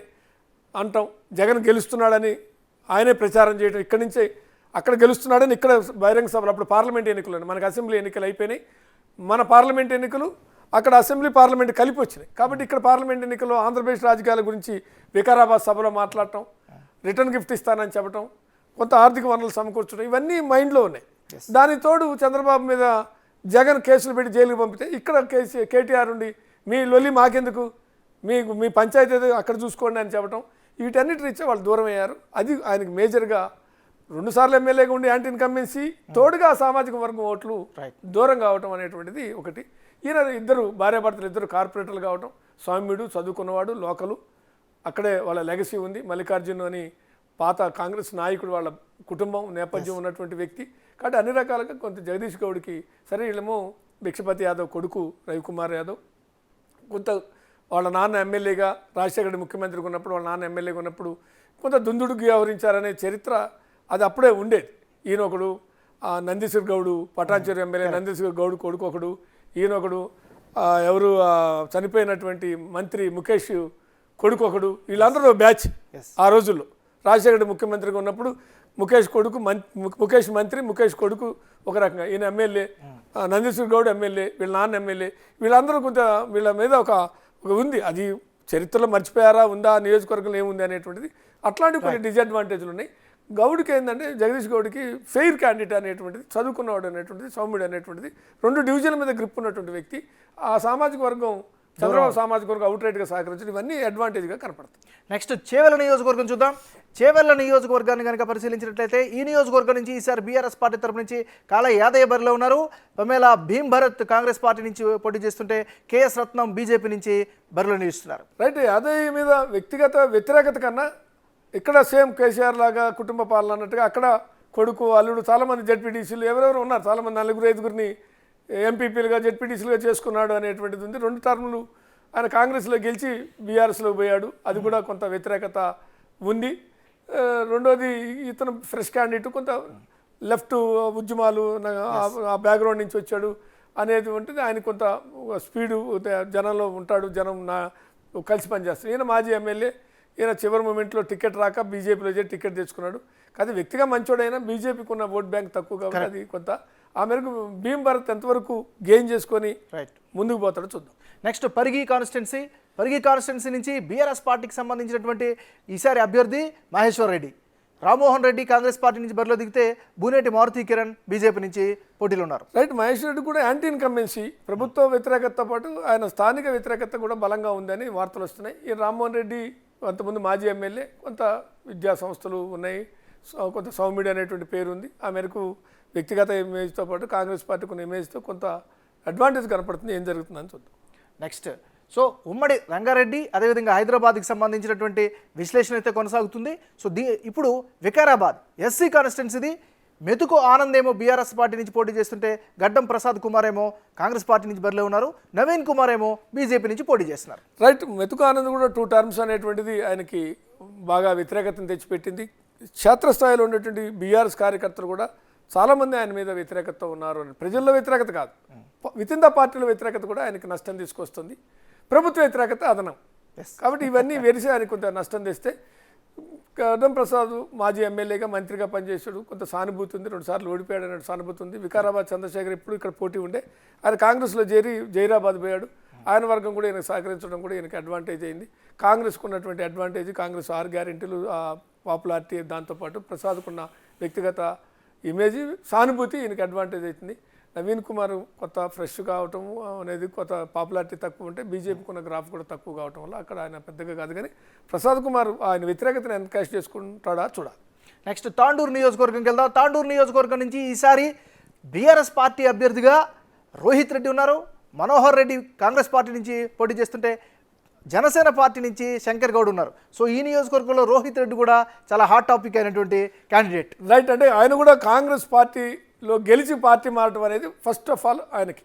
అంటాం, జగన్ గెలుస్తున్నాడని ఆయనే ప్రచారం చేయడం, ఇక్కడి నుంచే అక్కడ గెలుస్తున్నాడని ఇక్కడ బహిరంగ సభలు, అప్పుడు పార్లమెంట్ ఎన్నికలు, మనకు అసెంబ్లీ ఎన్నికలు అయిపోయినాయి, మన పార్లమెంట్ ఎన్నికలు అక్కడ అసెంబ్లీ పార్లమెంట్ కలిపి వచ్చినాయి. కాబట్టి ఇక్కడ పార్లమెంట్ ఎన్నికల్లో ఆంధ్రప్రదేశ్ రాజకీయాల గురించి వికారాబాద్ సభలో మాట్లాడటం, రిటర్న్ గిఫ్ట్ ఇస్తానని చెప్పడం, కొంత ఆర్థిక వనరులు సమకూర్చడం, ఇవన్నీ మైండ్లో ఉన్నాయి. దానికి తోడు చంద్రబాబు మీద జగన్ కేసులు పెట్టి జైలుకి పంపితే ఇక్కడ కేటీఆర్ ఉండి మీ లొల్లి మాకెందుకు, మీ పంచాయతీ ఏదో అక్కడ చూసుకోండి అని చెప్పడం, వీటన్నిటి రీత్యా వాళ్ళు దూరం అయ్యారు. అది ఆయనకు మేజర్గా 2 సార్లు ఎమ్మెల్యేగా ఉండి యాంటీ ఇన్కంబెన్సీ తోడుగా సామాజిక వర్గం ఓట్లు దూరం కావటం అనేటువంటిది ఒకటి. ఈయన ఇద్దరు భార్యాభర్తలు ఇద్దరు కార్పొరేటర్లు కావటం, సౌమ్యుడు చదువుకున్నవాడు, లోకలు, అక్కడే వాళ్ళ లెగసీ ఉంది. మల్లికార్జున్ అని పాత కాంగ్రెస్ నాయకుడు, వాళ్ళ కుటుంబం నేపథ్యం ఉన్నటువంటి వ్యక్తి. కాబట్టి అన్ని రకాలుగా కొంత జగదీష్ గౌడ్కి, సరే వీళ్ళేమో భిక్షపతి యాదవ్ కొడుకు రవికుమార్ యాదవ్, కొంత వాళ్ళ నాన్న ఎమ్మెల్యేగా రాజశేఖర ముఖ్యమంత్రిగా ఉన్నప్పుడు, వాళ్ళ నాన్న ఎమ్మెల్యేగా ఉన్నప్పుడు కొంత దుందుడుకు వ్యవహరించారనే చరిత్ర అది అప్పుడే ఉండేది. ఈయనొకడు నందీశ్వర్ గౌడు పటాన్చెరు ఎమ్మెల్యే నందీశ్వర్ గౌడ్ కొడుకు ఒకడు, ఈయనొకడు ఎవరు చనిపోయినటువంటి మంత్రి ముఖేష్ కొడుకు ఒకడు, వీళ్ళందరూ బ్యాచ్. ఆ రోజుల్లో రాజశేఖర ముఖ్యమంత్రిగా ఉన్నప్పుడు ముఖేష్ కొడుకు ముఖేష్ మంత్రి, ముఖేష్ కొడుకు ఒక రకంగా, ఈయన ఎమ్మెల్యే, నందీశ్వర్ గౌడ్ ఎమ్మెల్యే, వీళ్ళ నాన్న ఎమ్మెల్యే, వీళ్ళందరూ కొంత వీళ్ళ మీద ఒక ఉంది. అది చరిత్రలో మర్చిపోయారా, ఉందా, నియోజకవర్గంలో ఏముంది అనేటువంటిది, అట్లాంటి కొన్ని డిసడ్వాంటేజ్లు ఉన్నాయి. గౌడ్కి ఏంటంటే జగదీష్ గౌడ్కి ఫెయిర్ క్యాండిడేట్ అనేటువంటిది, చదువుకున్నవాడు అనేటువంటిది, సౌమ్యుడు అనేటువంటిది, 2 డివిజన్ల మీద గ్రిప్ ఉన్నటువంటి వ్యక్తి. ఆ సామాజిక వర్గం చంద్రబాబు సామాజిక వర్గం అవుట్ రైట్గా సహకరించడం, ఇవన్నీ అడ్వాంటేజ్గా కనపడుతుంది. నెక్స్ట్ చేవెళ్ళ నియోజకవర్గం చూద్దాం. చేవెళ్ళ నియోజకవర్గాన్ని కనుక పరిశీలించినట్లయితే ఈ నియోజకవర్గం నుంచి ఈసారి బీఆర్ఎస్ పార్టీ తరపు నుంచి కాళ యాదయ్య బరిలో ఉన్నారు. పమేల భీమ్ భరత్ కాంగ్రెస్ పార్టీ నుంచి పోటీ చేస్తుంటే కేఎస్ రత్నం బీజేపీ నుంచి బరిలో నిలుస్తున్నారు. రైట్, యాదయ్య మీద వ్యక్తిగత వ్యతిరేకత కన్నా ఇక్కడ సేమ్ కేసీఆర్ లాగా కుటుంబ పాలన అన్నట్టుగా అక్కడ కొడుకు అల్లుడు చాలామంది జెడ్పీటీసీలు ఎవరెవరు ఉన్నారు, చాలామంది 4-5 ఎంపీపీలుగా జెడ్పీటీసీలుగా చేసుకున్నాడు అనేటువంటిది ఉంది. 2 టర్ములు ఆయన కాంగ్రెస్లో గెలిచి బీఆర్ఎస్లో పోయాడు, అది కూడా కొంత వ్యతిరేకత ఉంది. రెండోది ఇతను ఫ్రెష్ క్యాండిడేట్, కొంత లెఫ్ట్ ఉద్యమాలు ఆ బ్యాక్గ్రౌండ్ నుంచి వచ్చాడు అనేది ఉంటుంది. ఆయన కొంత స్పీడు జనంలో ఉంటాడు, జనం కలిసి పనిచేస్తాడు. ఈయన మాజీ ఎమ్మెల్యే, ఈయన చివరి మూమెంట్లో టికెట్ రాక బీజేపీలో చేరి టికెట్ తెచ్చుకున్నాడు. కానీ వ్యక్తిగా మంచోడైనా బీజేపీకి ఉన్న ఓట్ బ్యాంక్ తక్కువ కాబట్టి అది కొంత ఆ మేరకు భీమ్ భారత్ ఎంతవరకు గెయిన్ చేసుకొని ముందుకు పోతాడో చూద్దాం. నెక్స్ట్ పరిగి కాన్స్టిట్యున్సీ నుంచి బీఆర్ఎస్ పార్టీకి సంబంధించినటువంటి ఈసారి అభ్యర్థి మహేశ్వర్ రెడ్డి, రామ్మోహన్ రెడ్డి కాంగ్రెస్ పార్టీ నుంచి బరిలో దిగితే బూనేటి మారుతి కిరణ్ బీజేపీ నుంచి పోటీలో ఉన్నారు. రైట్, మహేష్ రెడ్డి కూడా యాంటీ ఇన్కంబెన్సీ, ప్రభుత్వ వ్యతిరేకతతో పాటు ఆయన స్థానిక వ్యతిరేకత కూడా బలంగా ఉందని వార్తలు వస్తున్నాయి. ఈ రామ్మోహన్ రెడ్డి అంతకుముందు మాజీ ఎమ్మెల్యే, కొంత విద్యా సంస్థలు ఉన్నాయి, కొంత సౌమ్యుడు అనేటువంటి పేరు ఉంది. ఆ మేరకు వ్యక్తిగత ఇమేజ్తో పాటు కాంగ్రెస్ పార్టీకి ఉన్న ఇమేజ్తో కొంత అడ్వాంటేజ్ కనపడుతుంది. ఏం జరుగుతుందని చూద్దాం. నెక్స్ట్ సో ఉమ్మడి రంగారెడ్డి అదేవిధంగా హైదరాబాద్కి సంబంధించినటువంటి విశ్లేషణ అయితే కొనసాగుతుంది. సో ఇప్పుడు వికారాబాద్ ఎస్సీ కాన్స్టిట్యున్సీది మెతుకు ఆనంద్ ఏమో బీఆర్ఎస్ పార్టీ నుంచి పోటీ చేస్తుంటే గడ్డం ప్రసాద్ కుమార్ ఏమో కాంగ్రెస్ పార్టీ నుంచి బరిలో ఉన్నారు. నవీన్ కుమార్ ఏమో బీజేపీ నుంచి పోటీ చేస్తున్నారు. రైట్, మెతుకు ఆనంద్ కూడా 2 టర్మ్స్ అనేటువంటిది ఆయనకి బాగా వ్యతిరేకతను తెచ్చిపెట్టింది. క్షేత్రస్థాయిలో ఉన్నటువంటి బీఆర్ఎస్ కార్యకర్తలు కూడా చాలామంది ఆయన మీద వ్యతిరేకతతో ఉన్నారు. ప్రజల్లో వ్యతిరేకత కాదు, విత్ ఇన్ ద పార్టీలో వ్యతిరేకత కూడా ఆయనకి నష్టం తీసుకొస్తుంది. ప్రభుత్వ వ్యతిరేకత అదనం. కాబట్టి ఇవన్నీ వెరిసి ఆయనకు కొంత నష్టం తెస్తే కరణం ప్రసాద్ మాజీ ఎమ్మెల్యేగా మంత్రిగా పనిచేశాడు, కొంత సానుభూతి ఉంది, 2 సార్లు ఓడిపోయాడు అనే సానుభూతి ఉంది. వికారాబాద్ చంద్రశేఖర్ ఇప్పుడు ఇక్కడ పోటీ ఉండే ఆయన కాంగ్రెస్లో చేరి జైరాబాద్ పోయాడు. ఆయన వర్గం కూడా ఈయనకు సహకరించడం కూడా ఈయనకి అడ్వాంటేజ్ అయింది. కాంగ్రెస్కు ఉన్నటువంటి అడ్వాంటేజ్, కాంగ్రెస్ 6 గ్యారెంటీలు, పాపులారిటీ, దాంతోపాటు ప్రసాద్కున్న వ్యక్తిగత ఇమేజ్, సానుభూతి ఈయనకి అడ్వాంటేజ్ అవుతుంది. నవీన్ కుమార్ కొత్త ఫ్రెష్ కావటం అనేది, కొత్త పాపులారిటీ తక్కువ ఉంటే బీజేపీకి ఉన్న గ్రాఫ్ కూడా తక్కువ కావటం వల్ల అక్కడ ఆయన పెద్దగా కాదు. కానీ ప్రసాద్ కుమార్ ఆయన వ్యతిరేకతను ఎంత క్యాష్ చేసుకుంటాడా చూడాలి. నెక్స్ట్ తాండూరు నియోజకవర్గంకి వెళ్దాం. తాండూరు నియోజకవర్గం నుంచి ఈసారి బీఆర్ఎస్ పార్టీ అభ్యర్థిగా రోహిత్ రెడ్డి ఉన్నారు. మనోహర్ రెడ్డి కాంగ్రెస్ పార్టీ నుంచి పోటీ చేస్తుంటే జనసేన పార్టీ నుంచి శంకర్ గౌడ్ ఉన్నారు. సో ఈ నియోజకవర్గంలో రోహిత్ రెడ్డి కూడా చాలా హాట్ టాపిక్ అయినటువంటి క్యాండిడేట్. రైట్, అంటే ఆయన కూడా కాంగ్రెస్ పార్టీలో గెలిచి పార్టీ మారటం అనేది ఫస్ట్ ఆఫ్ ఆల్ ఆయనకి.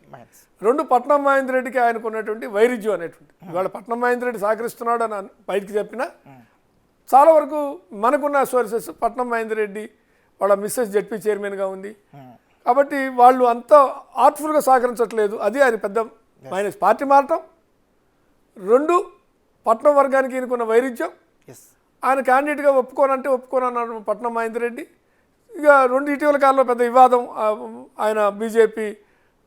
2 పట్నం మహేందర్ రెడ్డికి ఆయనకు ఉన్నటువంటి వైరుధ్యం అనేటువంటి, ఇవాళ పట్నం మహేందర్ రెడ్డి సహకరిస్తున్నాడు అని బయటికి చెప్పినా చాలా వరకు మనకున్న సోర్సెస్ పట్నం మహేందర్ రెడ్డి వాళ్ళ మిస్సెస్ జెడ్పీ చైర్మన్గా ఉంది కాబట్టి వాళ్ళు అంతా ఆర్ట్ఫుల్గా సహకరించట్లేదు. అది ఆయన పెద్ద మైనస్. పార్టీ మారటం, 2 పట్నం వర్గానికి ఈయనకున్న వైరుధ్యం, ఆయన క్యాండిడేట్గా ఒప్పుకోనంటే ఒప్పుకోనన్నాడు పట్నం మహేందర్ రెడ్డి. ఇక 2 ఇటీవల కాలంలో పెద్ద వివాదం, ఆయన బీజేపీ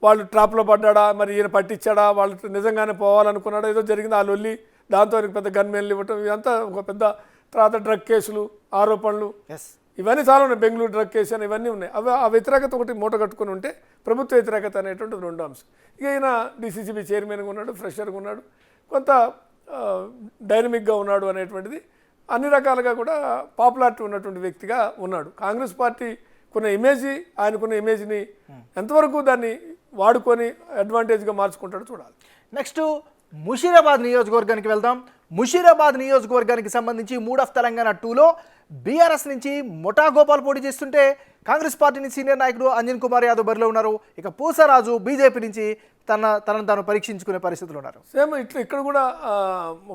వాళ్ళు ట్రాప్లో పడ్డాడా, మరి ఈయన పట్టించాడా, వాళ్ళు నిజంగానే పోవాలనుకున్నాడా, ఏదో జరిగింది ఆ లొల్లి, దాంతో ఆయనకు పెద్ద గన్మెన్లు ఇవ్వటం, ఇదంతా ఒక పెద్ద. తర్వాత డ్రగ్ కేసులు, ఆరోపణలు, ఇవన్నీ చాలా ఉన్నాయి. బెంగళూరు డ్రగ్ కేసు అని ఇవన్నీ ఉన్నాయి. అవి ఆ వ్యతిరేకత ఒకటి మూట కట్టుకుని ఉంటే ప్రభుత్వ వ్యతిరేకత అనేటువంటిది 2 అంశం. ఇక ఈయన డీసీసీబీ చైర్మన్గా ఉన్నాడు, ఫ్రెషర్గా ఉన్నాడు, కొంత డైనమిక్గా ఉన్నాడు అనేటువంటిది, అన్ని రకాలుగా కూడా పాపులారిటీ ఉన్నటువంటి వ్యక్తిగా ఉన్నాడు. కాంగ్రెస్ పార్టీ కొన్న ఇమేజ్, ఆయనకున్న ఇమేజ్ని ఎంతవరకు దాన్ని వాడుకొని అడ్వాంటేజ్గా మార్చుకుంటాడో చూడాలి. నెక్స్ట్ ముషీరాబాద్ నియోజకవర్గానికి వెళ్దాం. ముషీరాబాద్ నియోజకవర్గానికి సంబంధించి 3 ఆఫ్ తెలంగాణ 2లో బీఆర్ఎస్ నుంచి ముఠా గోపాల్ పోటీ చేస్తుంటే కాంగ్రెస్ పార్టీ నుంచి సీనియర్ నాయకుడు అంజన్ కుమార్ యాదవ్ బరిలో ఉన్నారు. ఇక పూసరాజు బీజేపీ నుంచి తనను తాను పరీక్షించుకునే పరిస్థితులు ఉన్నారు. సేమ్ ఇక్కడ కూడా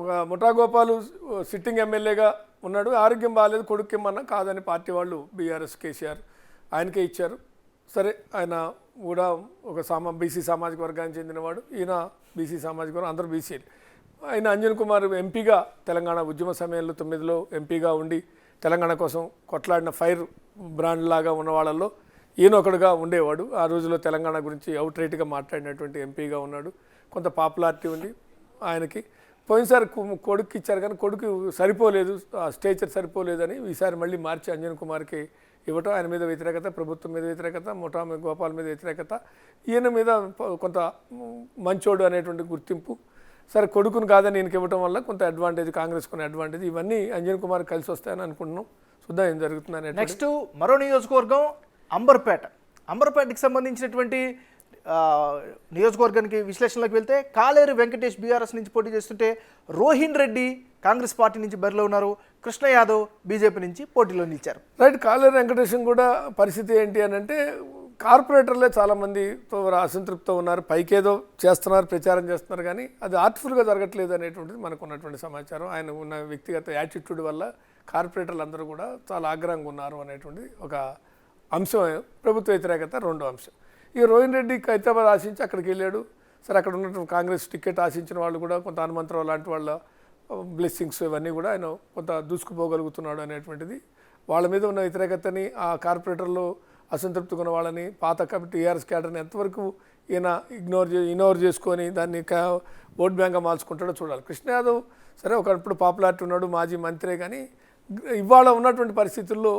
ఒక ముఠా గోపాలు సిట్టింగ్ ఎమ్మెల్యేగా ఉన్నాడు. ఆరోగ్యం బాగాలేదు, కొడుకు ఇమ్మన్నా కాదని పార్టీ వాళ్ళు బీఆర్ఎస్ కేసీఆర్ ఆయనకే ఇచ్చారు. సరే, ఆయన కూడా ఒక బీసీ సామాజిక వర్గానికి చెందినవాడు, ఈయన బీసీ సామాజిక వర్గం, అందరూ బీసీలు. ఆయన అంజన్ కుమార్ ఎంపీగా తెలంగాణ ఉద్యమ సమయంలో 9లో ఎంపీగా ఉండి తెలంగాణ కోసం కొట్లాడిన ఫైర్ బ్రాండ్ లాగా ఉన్న వాళ్ళల్లో ఈయన ఒకడుగా ఉండేవాడు. ఆ రోజుల్లో తెలంగాణ గురించి అవుట్ రైట్గా మాట్లాడినటువంటి ఎంపీగా ఉన్నాడు. కొంత పాపులారిటీ ఉంది ఆయనకి. పోయినసారి కొడుకు ఇచ్చారు కానీ కొడుకు సరిపోలేదు, ఆ స్టేచర్ సరిపోలేదని ఈసారి మళ్ళీ మార్చి అంజన్ కుమార్కి ఇవ్వటం. ఆయన మీద వ్యతిరేకత, ప్రభుత్వం మీద వ్యతిరేకత, ముఠా గోపాల్ మీద వ్యతిరేకత, ఈయన మీద కొంత మంచోడు అనేటువంటి గుర్తింపు. సరే, కొడుకును కాదని ఈయనకి ఇవ్వటం వల్ల కొంత అడ్వాంటేజ్, కాంగ్రెస్ కొన్ని అడ్వాంటేజ్, ఇవన్నీ అంజన్ కుమార్ కలిసి వస్తాయని అనుకుంటున్నాం. చూద్దాం ఏం జరుగుతుందని. నెక్స్ట్ మరో నియోజకవర్గం అంబర్పేట. అంబర్పేటకి సంబంధించినటువంటి నియోజకవర్గానికి విశ్లేషణలోకి వెళ్తే కాలేరు వెంకటేష్ బీఆర్ఎస్ నుంచి పోటీ చేస్తుంటే రోహిన్ రెడ్డి కాంగ్రెస్ పార్టీ నుంచి బరిలో ఉన్నారు. కృష్ణ యాదవ్ బీజేపీ నుంచి పోటీలో నిలిచారు. రైట్, కాలేరు వెంకటేశం కూడా పరిస్థితి ఏంటి అని అంటే కార్పొరేటర్లే చాలామందితో అసంతృప్తితో ఉన్నారు. పైకేదో చేస్తున్నారు, ప్రచారం చేస్తున్నారు, కానీ అది ఆర్ట్ఫుల్గా జరగట్లేదు అనేటువంటిది మనకు ఉన్నటువంటి సమాచారం. ఆయన ఉన్న వ్యక్తిగత యాటిట్యూడ్ వల్ల కార్పొరేటర్లు అందరూ కూడా చాలా ఆగ్రహంగా ఉన్నారు అనేటువంటిది ఒక అంశం. ప్రభుత్వ వ్యతిరేకత 2వ అంశం. ఇక రోహిన్ రెడ్డి హైదరాబాద్ ఆశించి అక్కడికి వెళ్ళాడు. సరే, అక్కడ ఉన్నటువంటి కాంగ్రెస్ టికెట్ ఆశించిన వాళ్ళు కూడా కొంత హనుమంతరావు లాంటి వాళ్ళ బ్లెస్సింగ్స్ ఇవన్నీ కూడా ఆయన కొంత దూసుకుపోగలుగుతున్నాడు అనేటువంటిది. వాళ్ళ మీద ఉన్న వ్యతిరేకతని, ఆ కార్పొరేటర్లో అసంతృప్తిగా ఉన్న వాళ్ళని, పాత టీఆర్ఎస్ క్యాడర్ని ఎంతవరకు ఈయన ఇగ్నోర్ చేసుకొని దాన్ని ఓట్ బ్యాంక్గా మార్చుకుంటాడో చూడాలి. కృష్ణ యాదవ్ సరే ఒకప్పుడు పాపులారిటీ ఉన్నాడు, మాజీ మంత్రే, కానీ ఇవాళ ఉన్నటువంటి పరిస్థితుల్లో